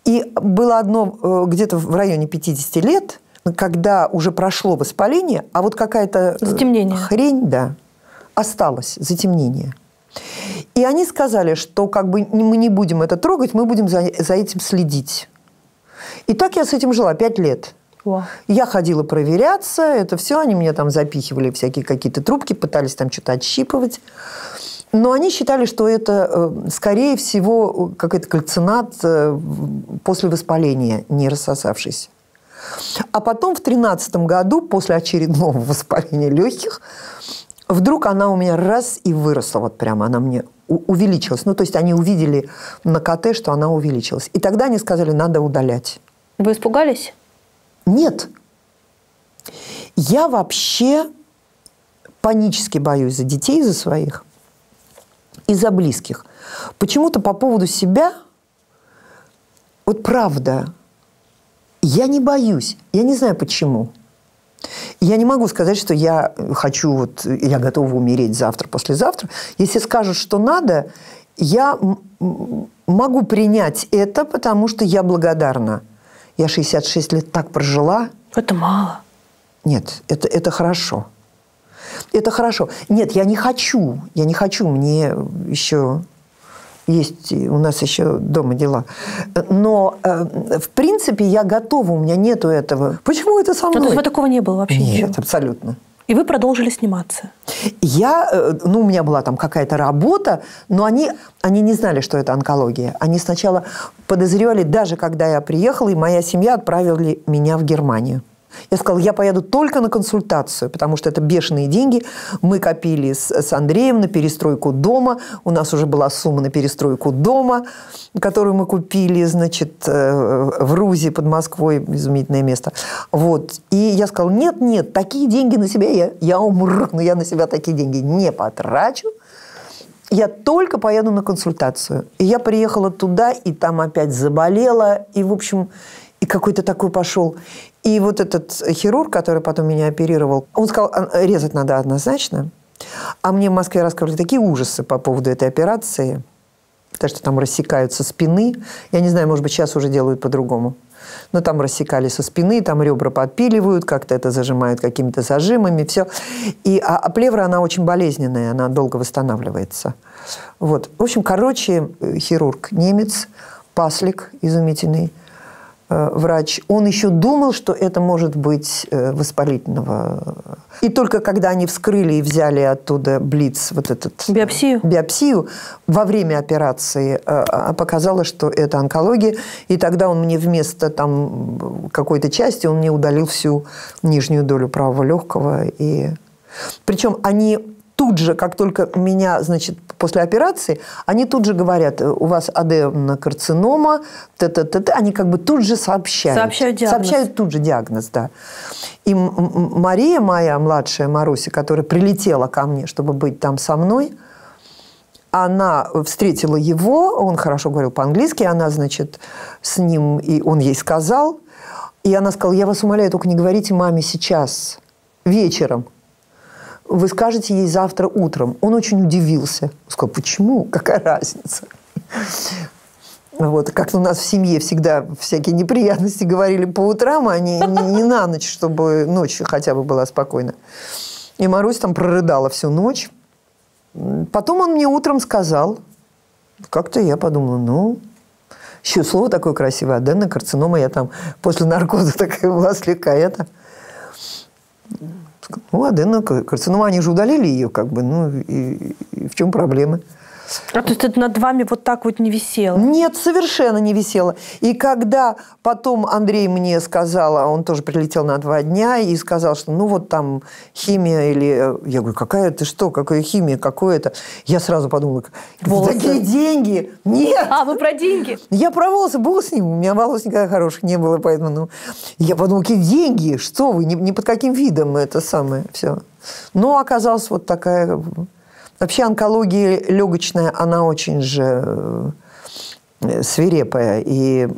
Speaker 1: И было одно где-то в районе 50 лет, когда уже прошло воспаление, а вот какая-то хрень, да, осталась, затемнение. И они сказали, что как бы мы не будем это трогать, мы будем за этим следить. И так я с этим жила 5 лет.
Speaker 2: Wow.
Speaker 1: Я ходила проверяться, это все, они мне там запихивали всякие какие-то трубки, пытались там что-то отщипывать. Но они считали, что это, скорее всего, какой-то кальцинат после воспаления, не рассосавшийся. А потом в 2013 году, после очередного воспаления легких, вдруг она у меня раз и выросла, вот прямо она мне увеличилась. Ну, то есть они увидели на КТ, что она увеличилась. И тогда они сказали, надо удалять.
Speaker 2: Вы испугались?
Speaker 1: Нет. Я вообще панически боюсь за детей, за своих. И за близких. Почему-то по поводу себя, вот правда, я не боюсь. Я не знаю, почему. Я не могу сказать, что я хочу, вот, я готова умереть завтра, послезавтра. Если скажут, что надо, я могу принять это, потому что я благодарна. Я 66 лет так прожила.
Speaker 2: Это мало.
Speaker 1: Нет, это хорошо. Это хорошо. Нет, я не хочу. Мне еще есть, у нас еще дома дела. Но, в принципе, я готова. У меня нету этого. Почему это со мной?
Speaker 2: То есть такого не было вообще?
Speaker 1: Нет, абсолютно.
Speaker 2: И вы продолжили сниматься?
Speaker 1: У меня была там какая-то работа, но они не знали, что это онкология. Они сначала подозревали, даже когда я приехала, и моя семья отправила меня в Германию. Я сказала, я поеду только на консультацию, потому что это бешеные деньги. Мы копили с Андреем на перестройку дома. У нас уже была сумма на перестройку дома, которую мы купили, значит, в Рузе под Москвой. Изумительное место. Вот. И я сказала, нет, такие деньги на себя я умру, но я на себя такие деньги не потрачу. Я только поеду на консультацию. И я приехала туда, и там опять заболела. И, в общем, и какой-то такой пошел. И вот этот хирург, который потом меня оперировал, он сказал, резать надо однозначно. А мне в Москве рассказывали такие ужасы по поводу этой операции. То, что там рассекают со спины. Я не знаю, может быть, сейчас уже делают по-другому. Но там рассекали со спины, там ребра подпиливают, как-то это зажимают какими-то зажимами, все. А плевра, она очень болезненная, она долго восстанавливается. Вот. В общем, короче, хирург немец, Паслик, изумительный врач, он еще думал, что это может быть воспалительного. И только когда они вскрыли и взяли оттуда блиц, вот этот... Биопсию во время операции показалось, что это онкология. И тогда он мне вместо там какой-то части, он мне удалил всю нижнюю долю правого легкого. И... Причем они... Тут же, как только меня, значит, после операции, они тут же говорят, у вас аденокарцинома, они как бы тут же сообщают.
Speaker 2: Сообщают диагноз.
Speaker 1: Сообщают тут же диагноз, да. И Мария, моя младшая Маруся, которая прилетела ко мне, чтобы быть там со мной, она встретила его, он хорошо говорил по-английски, она, значит, с ним, и он ей сказал, и она сказала, я вас умоляю, только не говорите маме сейчас, вечером. Вы скажете ей завтра утром. Он очень удивился. Он сказал, почему? Какая разница? Вот. Как-то у нас в семье всегда всякие неприятности говорили по утрам, а не на ночь, чтобы ночью хотя бы была спокойно. И Марусь там прорыдала всю ночь. Потом он мне утром сказал, как-то я подумала, еще слово такое красивое, аденокарцинома, я там после наркоза такая была слегка, это... аденокарцинома, они же удалили ее, как бы, и в чем проблема?
Speaker 2: А то есть это над вами вот так вот не висело? Нет,
Speaker 1: совершенно не висело. И когда потом Андрей мне сказал, а он тоже прилетел на 2 дня, и сказал, что вот там химия или... Я говорю, какая ты что, какая химия, какое это? Я сразу подумала, такие деньги? Нет!
Speaker 2: А, вы про деньги?
Speaker 1: Я про волосы, бог с ним, у меня волос никогда хороших не было, поэтому, я подумала, какие деньги, что вы, ни под каким видом это самое, все. Но оказалось вот такая... Вообще онкология легочная, она очень же свирепая. И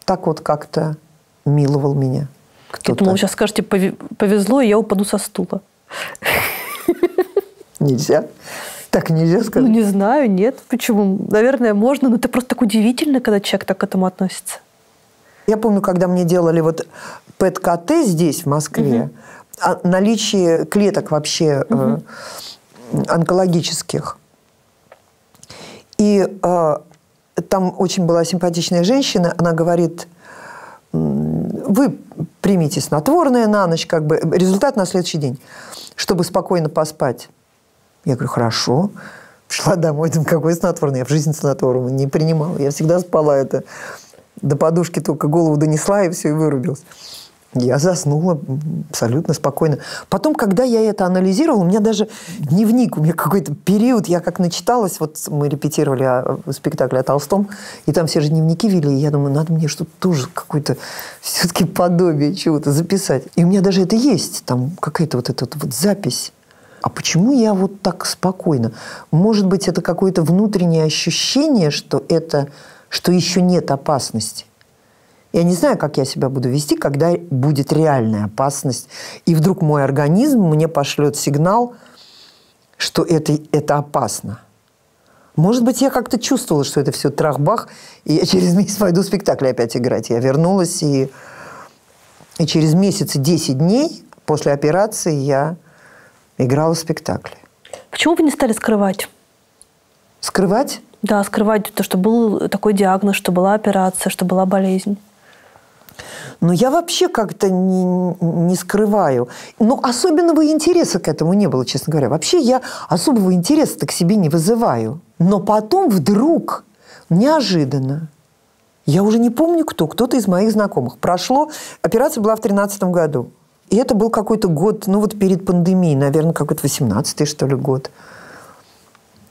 Speaker 1: так вот как-то миловал меня кто-то.
Speaker 2: Я думала, вы сейчас скажете, повезло, и я упаду со стула.
Speaker 1: Нельзя? Так нельзя сказать?
Speaker 2: Не знаю, нет. Почему? Наверное, можно, но это просто так удивительно, когда человек так к этому относится.
Speaker 1: Я помню, когда мне делали вот ПЭТ-КТ здесь, в Москве, наличие клеток вообще... онкологических. И там очень была симпатичная женщина, она говорит, вы примите снотворное на ночь, как бы, результат на следующий день, чтобы спокойно поспать. Я говорю, хорошо. Пришла домой, думаю, какое снотворное, я в жизни снотворного не принимала. Я всегда спала это, до подушки только голову донесла, и все, и вырубилась. Я заснула абсолютно спокойно. Потом, когда я это анализировала, у меня даже дневник, у меня какой-то период, я как начиталась, вот мы репетировали спектакль о Толстом, и там все же дневники вели, и я думаю, надо мне что-то тоже, какое-то все-таки подобие чего-то записать. И у меня даже это есть, там какая-то вот эта вот запись. А почему я вот так спокойно? Может быть, это какое-то внутреннее ощущение, что еще нет опасности. Я не знаю, как я себя буду вести, когда будет реальная опасность. И вдруг мой организм мне пошлет сигнал, что это опасно. Может быть, я как-то чувствовала, что это все трах-бах, и я через месяц пойду в спектакль опять играть. Я вернулась, и через месяц и 10 дней после операции я играла в спектакле.
Speaker 2: Почему вы не стали скрывать?
Speaker 1: Скрывать?
Speaker 2: Да, скрывать то, что был такой диагноз, что была операция, что была болезнь.
Speaker 1: Но я вообще как-то не скрываю. Но особенного интереса к этому не было, честно говоря. Вообще я особого интереса к себе не вызываю. Но потом вдруг, неожиданно, Я уже не помню кто, кто-то из моих знакомых. Операция была в 2013 году. И это был какой-то год, ну вот перед пандемией, наверное, какой-то 18-й, что ли, год.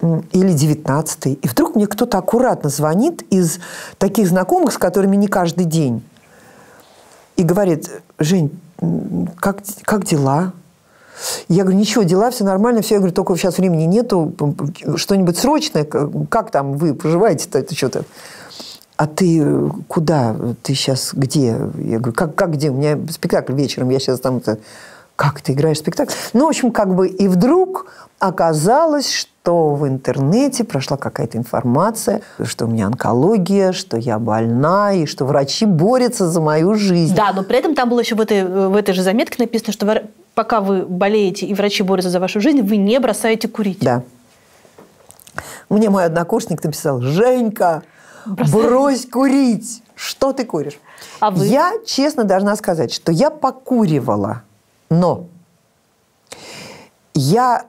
Speaker 1: Или 19-й. И вдруг мне кто-то аккуратно звонит из таких знакомых, с которыми не каждый день. И говорит: Жень, как дела? Я говорю: ничего, дела, все нормально, все. Я говорю: только сейчас времени нету, что-нибудь срочное. Как там вы поживаете-то? Это что-то? А ты куда? Ты сейчас где? Я говорю: как где? У меня спектакль вечером, я сейчас там... Как ты играешь в спектакль? Ну, в общем, как бы и вдруг оказалось, что в интернете прошла какая-то информация, что у меня онкология, что я больна, и что врачи борются за мою жизнь.
Speaker 2: Да, но при этом там было еще в этой же заметке написано, что пока вы болеете и врачи борются за вашу жизнь, вы не бросаете курить.
Speaker 1: Да. Мне мой однокурсник написал: Женька, брось курить. Что ты куришь?
Speaker 2: А вы?
Speaker 1: Я честно должна сказать, что я покуривала, но я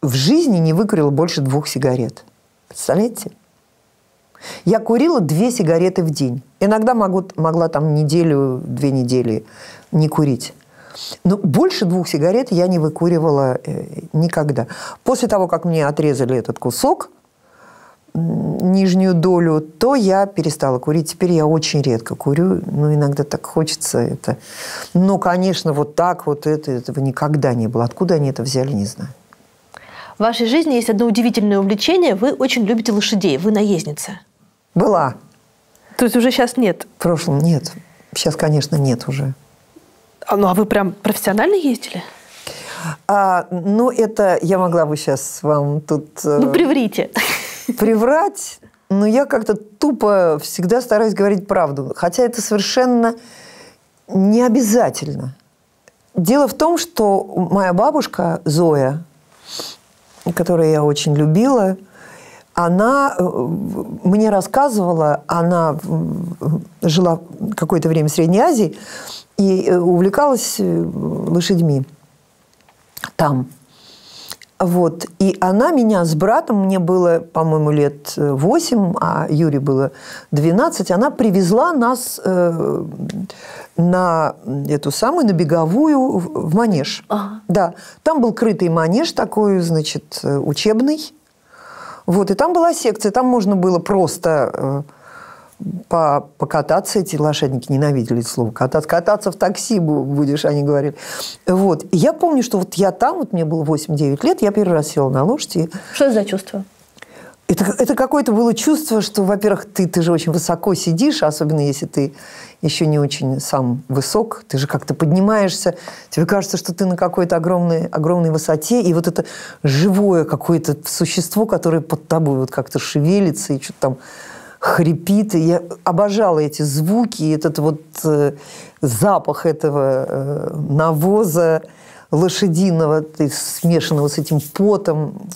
Speaker 1: в жизни не выкурила больше 2 сигарет. Представляете? Я курила 2 сигареты в день. Иногда могла там 1-2 недели не курить. Но больше 2 сигарет я не выкуривала никогда. После того, как мне отрезали этот кусок, нижнюю долю, то я перестала курить. Теперь я очень редко курю. Ну, иногда так хочется это. Но, конечно, вот так вот этого никогда не было. Откуда они это взяли, не знаю.
Speaker 2: В вашей жизни есть одно удивительное увлечение. Вы очень любите лошадей. Вы наездница.
Speaker 1: Была.
Speaker 2: То есть уже сейчас нет?
Speaker 1: В прошлом нет. Сейчас, конечно, нет уже.
Speaker 2: А вы прям профессионально ездили?
Speaker 1: Ну, это я могла бы сейчас вам тут...
Speaker 2: Ну, приврите.
Speaker 1: Приврать, но я как-то тупо всегда стараюсь говорить правду. Хотя это совершенно не обязательно. Дело в том, что моя бабушка Зоя, которую я очень любила, она мне рассказывала, она жила какое-то время в Средней Азии и увлекалась лошадьми там. Вот. И она меня с братом, мне было, по-моему, лет 8, а Юре было 12, она привезла нас на эту самую, на беговую в манеж.
Speaker 2: Ага.
Speaker 1: Да. Там был крытый манеж такой, значит, учебный. Вот. И там была секция, там можно было просто... покататься. Эти лошадники ненавидели это слово кататься в такси будешь, они говорили. Вот. И я помню, что вот я там, вот мне было 8-9 лет, я первый раз села на лошадь.
Speaker 2: Что это за чувство?
Speaker 1: Это какое-то было чувство, что, во-первых, ты же очень высоко сидишь, особенно если ты еще не очень сам высок, ты же как-то поднимаешься, тебе кажется, что ты на какой-то огромной высоте, и вот это живое какое-то существо, которое под тобой вот как-то шевелится и что-то там хрипит. И я обожала эти звуки, и этот вот запах этого навоза лошадиного, смешанного с этим потом.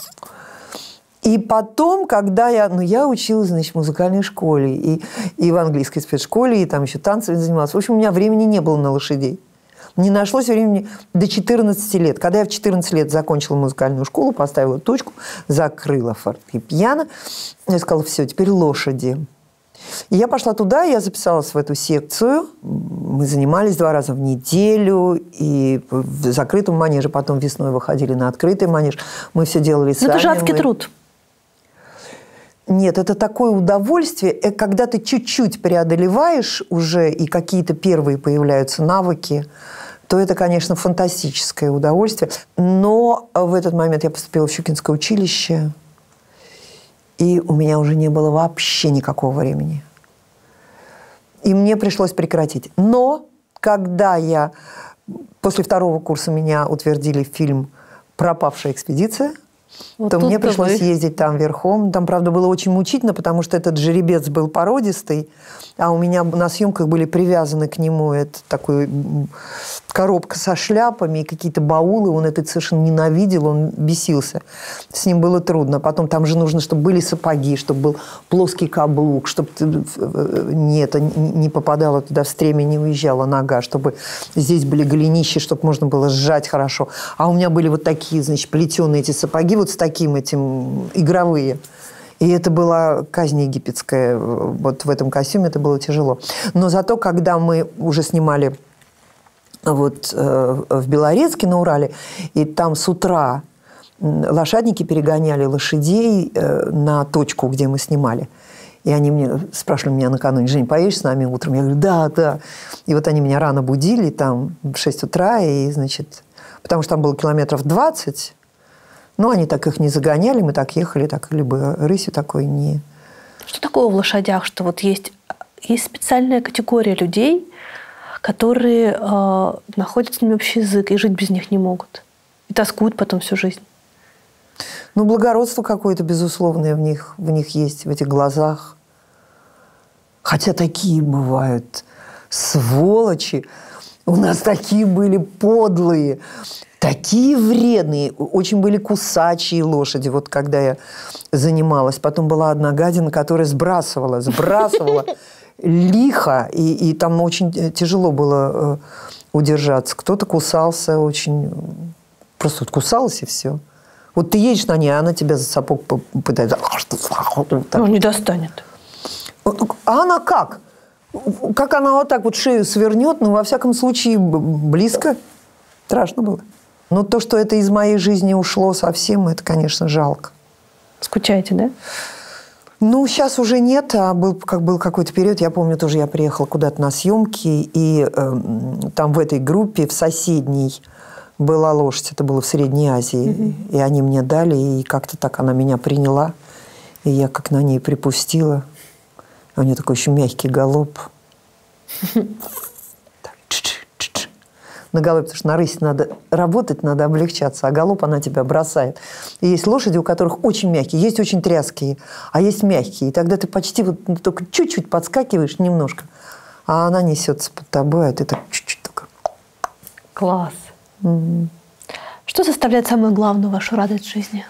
Speaker 1: И потом, когда я училась, значит, в музыкальной школе, и в английской спецшколе, и там еще танцами занималась. В общем, у меня времени не было на лошадей. Не нашлось времени до 14 лет. Когда я в 14 лет закончила музыкальную школу, поставила точку, закрыла фортепиано, я сказала: все, теперь лошади. И я пошла туда, я записалась в эту секцию. Мы занимались 2 раза в неделю, и в закрытом манеже, потом весной выходили на открытый манеж. Мы все делали сами.
Speaker 2: Это же адский труд.
Speaker 1: Нет, это такое удовольствие, когда ты чуть-чуть преодолеваешь уже, и какие-то первые появляются навыки, то это, конечно, фантастическое удовольствие. Но в этот момент я поступила в Щукинское училище, и у меня уже не было вообще никакого времени. И мне пришлось прекратить. Но когда после 2-го курса меня утвердили в фильм «Пропавшая экспедиция», вот то мне пришлось ездить там верхом. Там, правда, было очень мучительно, потому что этот жеребец был породистый, а у меня на съемках были привязаны к нему это такой коробка со шляпами и какие-то баулы. Он это совершенно ненавидел, он бесился. С ним было трудно. Потом там же нужно, чтобы были сапоги, чтобы был плоский каблук, чтобы не попадало туда в стремя, не уезжала нога, чтобы здесь были голенища, чтобы можно было сжать хорошо. А у меня были вот такие, значит, плетеные эти сапоги, вот с таким этим игровые. И это была казнь египетская. Вот в этом костюме это было тяжело. Но зато, когда мы уже снимали вот в Белорецке на Урале, и там с утра лошадники перегоняли лошадей на точку, где мы снимали. И они мне спрашивали меня накануне: Жень, поедешь с нами утром? Я говорю: да, да. И вот они меня рано будили там в 6 утра, и, значит, потому что там было километров 20, но они так их не загоняли, мы так ехали, так либо рысью такой не...
Speaker 2: Что такое в лошадях, что вот есть специальная категория людей, которые находят с ними общий язык и жить без них не могут, и тоскуют потом всю жизнь?
Speaker 1: Ну, благородство какое-то безусловное в них есть, в этих глазах. Хотя такие бывают сволочи. У нас такие были подлые, такие вредные. Очень были кусачие лошади, вот когда я занималась. Потом была одна гадина, которая сбрасывала лихо, и там очень тяжело было удержаться. Кто-то кусался очень... Просто вот кусалась, и все. Вот ты едешь на ней, а она тебя за сапог пытается...
Speaker 2: Ну, не достанет.
Speaker 1: А она как? Как она вот так вот шею свернет, ну, во всяком случае, близко. Страшно было. Но то, что это из моей жизни ушло совсем, это, конечно, жалко.
Speaker 2: Скучаете, да?
Speaker 1: Ну, сейчас уже нет, а был какой-то период, я помню, тоже я приехала куда-то на съемки, и там в этой группе, в соседней, была лошадь, это было в Средней Азии, и они мне дали, и как-то так она меня приняла, и я как на ней припустила. У нее такой еще мягкий галоп. На галопе, потому что на рысе надо работать, надо облегчаться, а галоп она тебя бросает. И есть лошади, у которых очень мягкие, есть очень тряские, а есть мягкие. И тогда ты почти вот только чуть-чуть подскакиваешь немножко, а она несется под тобой, а ты так чуть-чуть только...
Speaker 2: Класс. Что составляет самую главную вашу радость в жизни?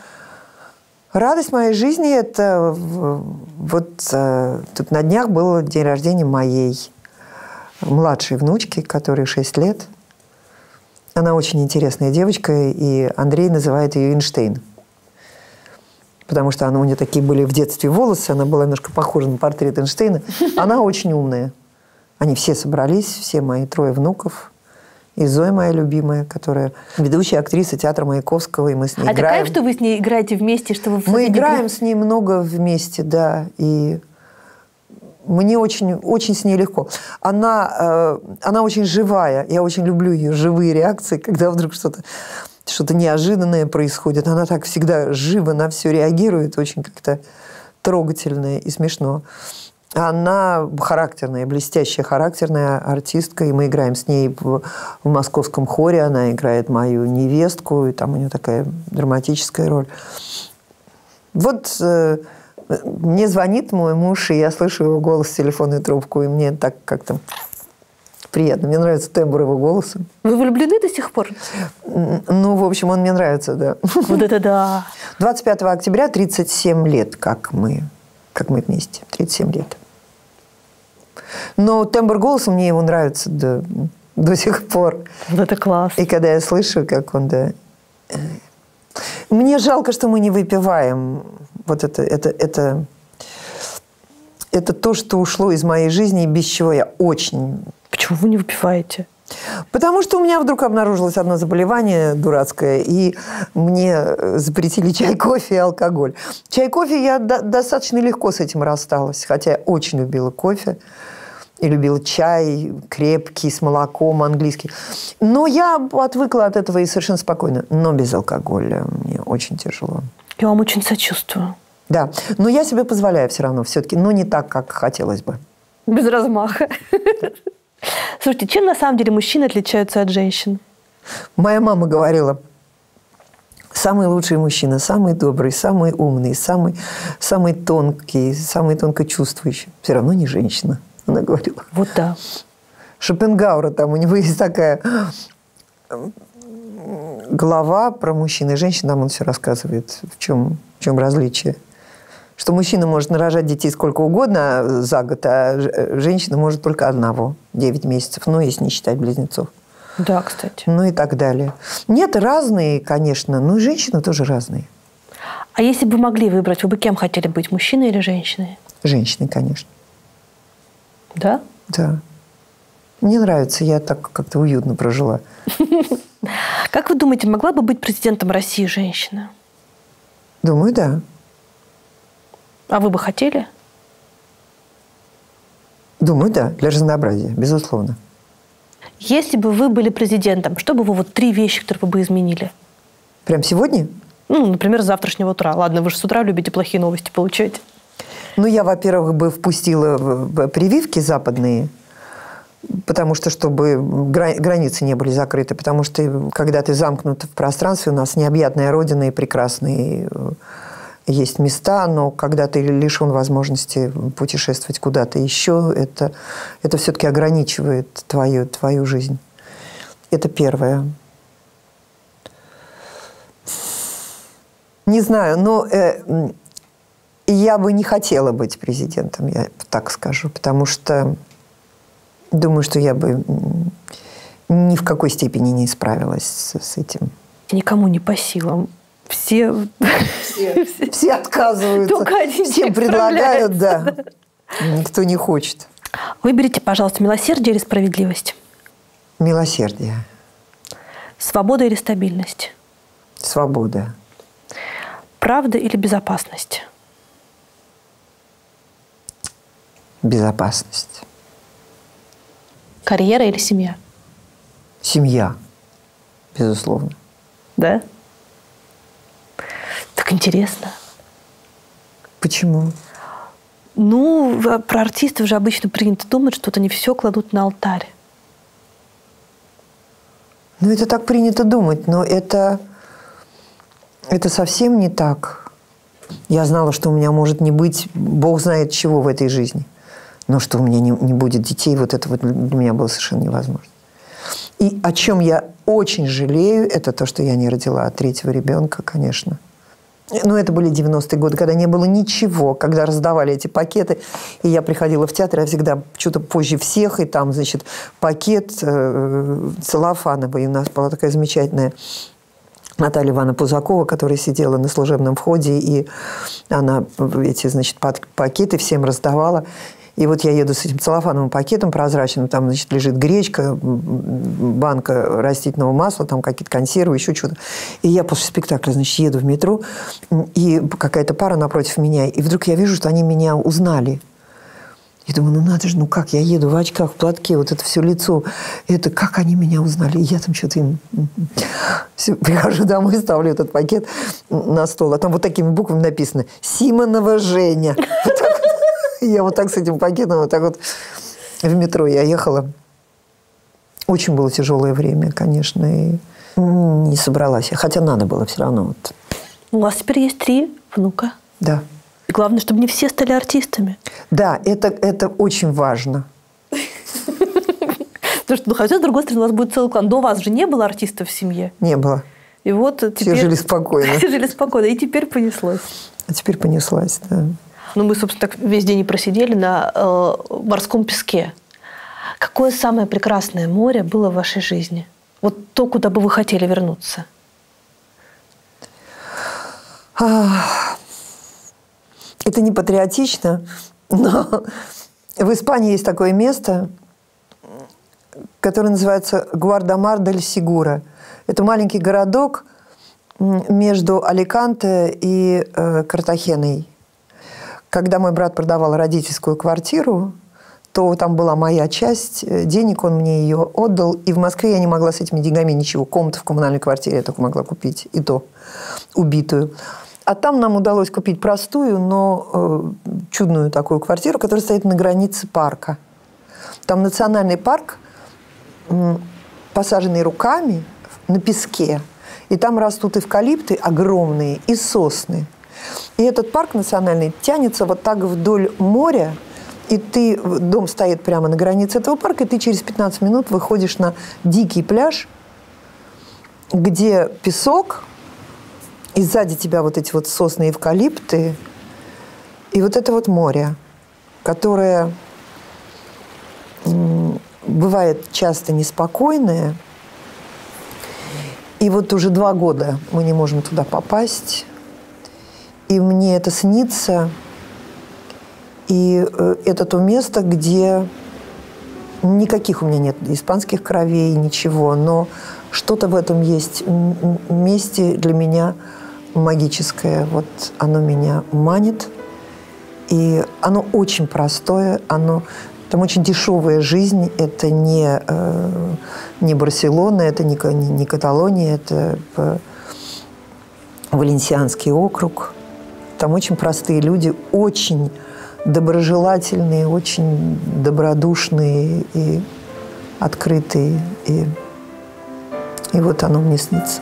Speaker 1: Радость моей жизни – это вот тут на днях был день рождения моей младшей внучки, которой 6 лет. Она очень интересная девочка, и Андрей называет ее Эйнштейн. Потому что у нее такие были в детстве волосы, она была немножко похожа на портрет Эйнштейна. Она очень умная. Они все собрались, все мои 3 внуков. И Зоя моя любимая, которая ведущая актриса театра Маяковского, и мы с ней играем.
Speaker 2: А это кайф, что вы с ней играете вместе? Что вы
Speaker 1: мы играем с ней много вместе, да. И мне очень, очень с ней легко. Она очень живая. Я очень люблю ее живые реакции, когда вдруг что-то неожиданное происходит. Она так всегда живо на все реагирует, очень как-то трогательно и смешно. Она характерная, блестящая характерная артистка, и мы играем с ней в московском хоре. Она играет мою невестку, и там у нее такая драматическая роль. Вот мне звонит мой муж, и я слышу его голос в телефонную трубку, и мне так как-то приятно. Мне нравится тембр его голоса.
Speaker 2: Вы влюблены до сих пор?
Speaker 1: Ну, в общем, он мне нравится, да.
Speaker 2: Вот это да.
Speaker 1: 25 октября 37 лет, как мы вместе. 37 лет. Но тембр голоса мне его нравится до сих пор.
Speaker 2: Вот это класс.
Speaker 1: И когда я слышу, как он, да... Мне жалко, что мы не выпиваем. Вот это то, что ушло из моей жизни, без чего я очень...
Speaker 2: Почему вы не выпиваете?
Speaker 1: Потому что у меня вдруг обнаружилось одно заболевание дурацкое, и мне запретили чай, кофе и алкоголь. Чай, кофе, я достаточно легко с этим рассталась, хотя я очень любила кофе и любила чай крепкий, с молоком, английский. Но я отвыкла от этого и совершенно спокойно. Но без алкоголя мне очень тяжело.
Speaker 2: Я вам очень сочувствую.
Speaker 1: Да, но я себе позволяю все равно все-таки, но не так, как хотелось бы.
Speaker 2: Без размаха. Слушайте, чем на самом деле мужчины отличаются от женщин?
Speaker 1: Моя мама говорила, самый лучший мужчина, самый добрый, самый умный, самый тонкий, самый тонко чувствующий. Все равно не женщина, она говорила.
Speaker 2: Вот да.
Speaker 1: Шопенгауэра, там у него есть такая глава про мужчин и женщин, там он все рассказывает, в чем различие. Что мужчина может нарожать детей сколько угодно за год, а женщина может только одного, 9 месяцев, ну, если не считать близнецов.
Speaker 2: Да, кстати.
Speaker 1: Ну и так далее. Нет, разные, конечно, но и женщины тоже разные.
Speaker 2: А если бы могли выбрать, вы бы кем хотели быть, мужчиной или женщиной?
Speaker 1: Женщиной, конечно.
Speaker 2: Да?
Speaker 1: Да. Мне нравится, я так как-то уютно прожила.
Speaker 2: Как вы думаете, могла бы быть президентом России женщина?
Speaker 1: Думаю, да.
Speaker 2: А вы бы хотели?
Speaker 1: Думаю, да. Для разнообразия, безусловно.
Speaker 2: Если бы вы были президентом, что бы вы, вот 3 вещи, которые вы бы изменили?
Speaker 1: Прям сегодня?
Speaker 2: Ну, например, с завтрашнего утра. Ладно, вы же с утра любите плохие новости получать.
Speaker 1: Ну, я, во-первых, бы впустила прививки западные, потому что, чтобы границы не были закрыты. Потому что, когда ты замкнут в пространстве, у нас необъятная родина и прекрасные есть места, но когда ты лишен возможности путешествовать куда-то еще, это все-таки ограничивает твою жизнь. Это первое. Не знаю, но я бы не хотела быть президентом, я так скажу, потому что думаю, что я бы ни в какой степени не справилась с этим.
Speaker 2: Никому не по силам. Все
Speaker 1: отказываются. Всем предлагают, да. Никто не хочет.
Speaker 2: Выберите, пожалуйста, милосердие или справедливость?
Speaker 1: Милосердие.
Speaker 2: Свобода или стабильность?
Speaker 1: Свобода.
Speaker 2: Правда или безопасность?
Speaker 1: Безопасность.
Speaker 2: Карьера или семья?
Speaker 1: Семья, безусловно.
Speaker 2: Да? Так интересно.
Speaker 1: Почему?
Speaker 2: Ну, про артистов же обычно принято думать, что вот они все кладут на алтарь.
Speaker 1: Ну, это так принято думать, но это совсем не так. Я знала, что у меня может не быть, Бог знает чего в этой жизни. Но что у меня не будет детей, вот это вот для меня было совершенно невозможно. И о чем я очень жалею, это то, что я не родила 3-го ребенка, конечно. Но это были 90-е годы, когда не было ничего, когда раздавали эти пакеты. И я приходила в театр, я всегда что-то позже всех, и там, значит, пакет целлофановый. У нас была такая замечательная Наталья Ивановна Пузакова, которая сидела на служебном входе, и она эти, значит, пакеты всем раздавала. И вот я еду с этим целлофановым пакетом прозрачным, там, значит, лежит гречка, банка растительного масла, там какие-то консервы, еще что-то. И я после спектакля, значит, еду в метро, и какая-то пара напротив меня, и вдруг я вижу, что они меня узнали. И думаю, ну надо же, ну как, я еду в очках, в платке, вот это все лицо, это как они меня узнали? И я там что-то им... Все, прихожу домой, ставлю этот пакет на стол, а там вот такими буквами написано «Симонова Женя». Я вот так с этим пакетом, вот так вот в метро я ехала. Очень было тяжелое время, конечно, и не собралась. Хотя надо было все равно. Вот.
Speaker 2: У вас теперь есть 3 внука.
Speaker 1: Да.
Speaker 2: И главное, чтобы не все стали артистами.
Speaker 1: Да, это очень важно.
Speaker 2: Потому что, хотя, с другой стороны, у вас будет целый клан. До вас же не было артистов в семье.
Speaker 1: Не было.
Speaker 2: И вот теперь...
Speaker 1: Все жили спокойно.
Speaker 2: Все жили спокойно. И теперь понеслось.
Speaker 1: А теперь понеслась, да.
Speaker 2: Ну, мы, собственно, так весь день и просидели на морском песке. Какое самое прекрасное море было в вашей жизни? Вот то, куда бы вы хотели вернуться.
Speaker 1: Это не патриотично, но в Испании есть такое место, которое называется Гуардамар-дель-Сигура. Это маленький городок между Аликанте и Картахеной. Когда мой брат продавал родительскую квартиру, то там была моя часть денег, он мне ее отдал. И в Москве я не могла с этими деньгами ничего. Комнату в коммунальной квартире я только могла купить, и то убитую. А там нам удалось купить простую, но чудную такую квартиру, которая стоит на границе парка. Там национальный парк, посаженный руками на песке. И там растут эвкалипты огромные и сосны. И этот парк национальный тянется вот так вдоль моря, и дом стоит прямо на границе этого парка, и ты через 15 минут выходишь на дикий пляж, где песок, и сзади тебя вот эти вот сосны и эвкалипты, и вот это вот море, которое бывает часто неспокойное. И вот уже 2 года мы не можем туда попасть. И мне это снится. И это то место, где никаких у меня нет испанских кровей, ничего. Но что-то в этом есть месте для меня магическое. Вот оно меня манит. И оно очень простое. Там очень дешевая жизнь. Это не Барселона, это не Каталония, это Валенсианский округ. Там очень простые люди, очень доброжелательные, очень добродушные и открытые. И вот оно мне снится.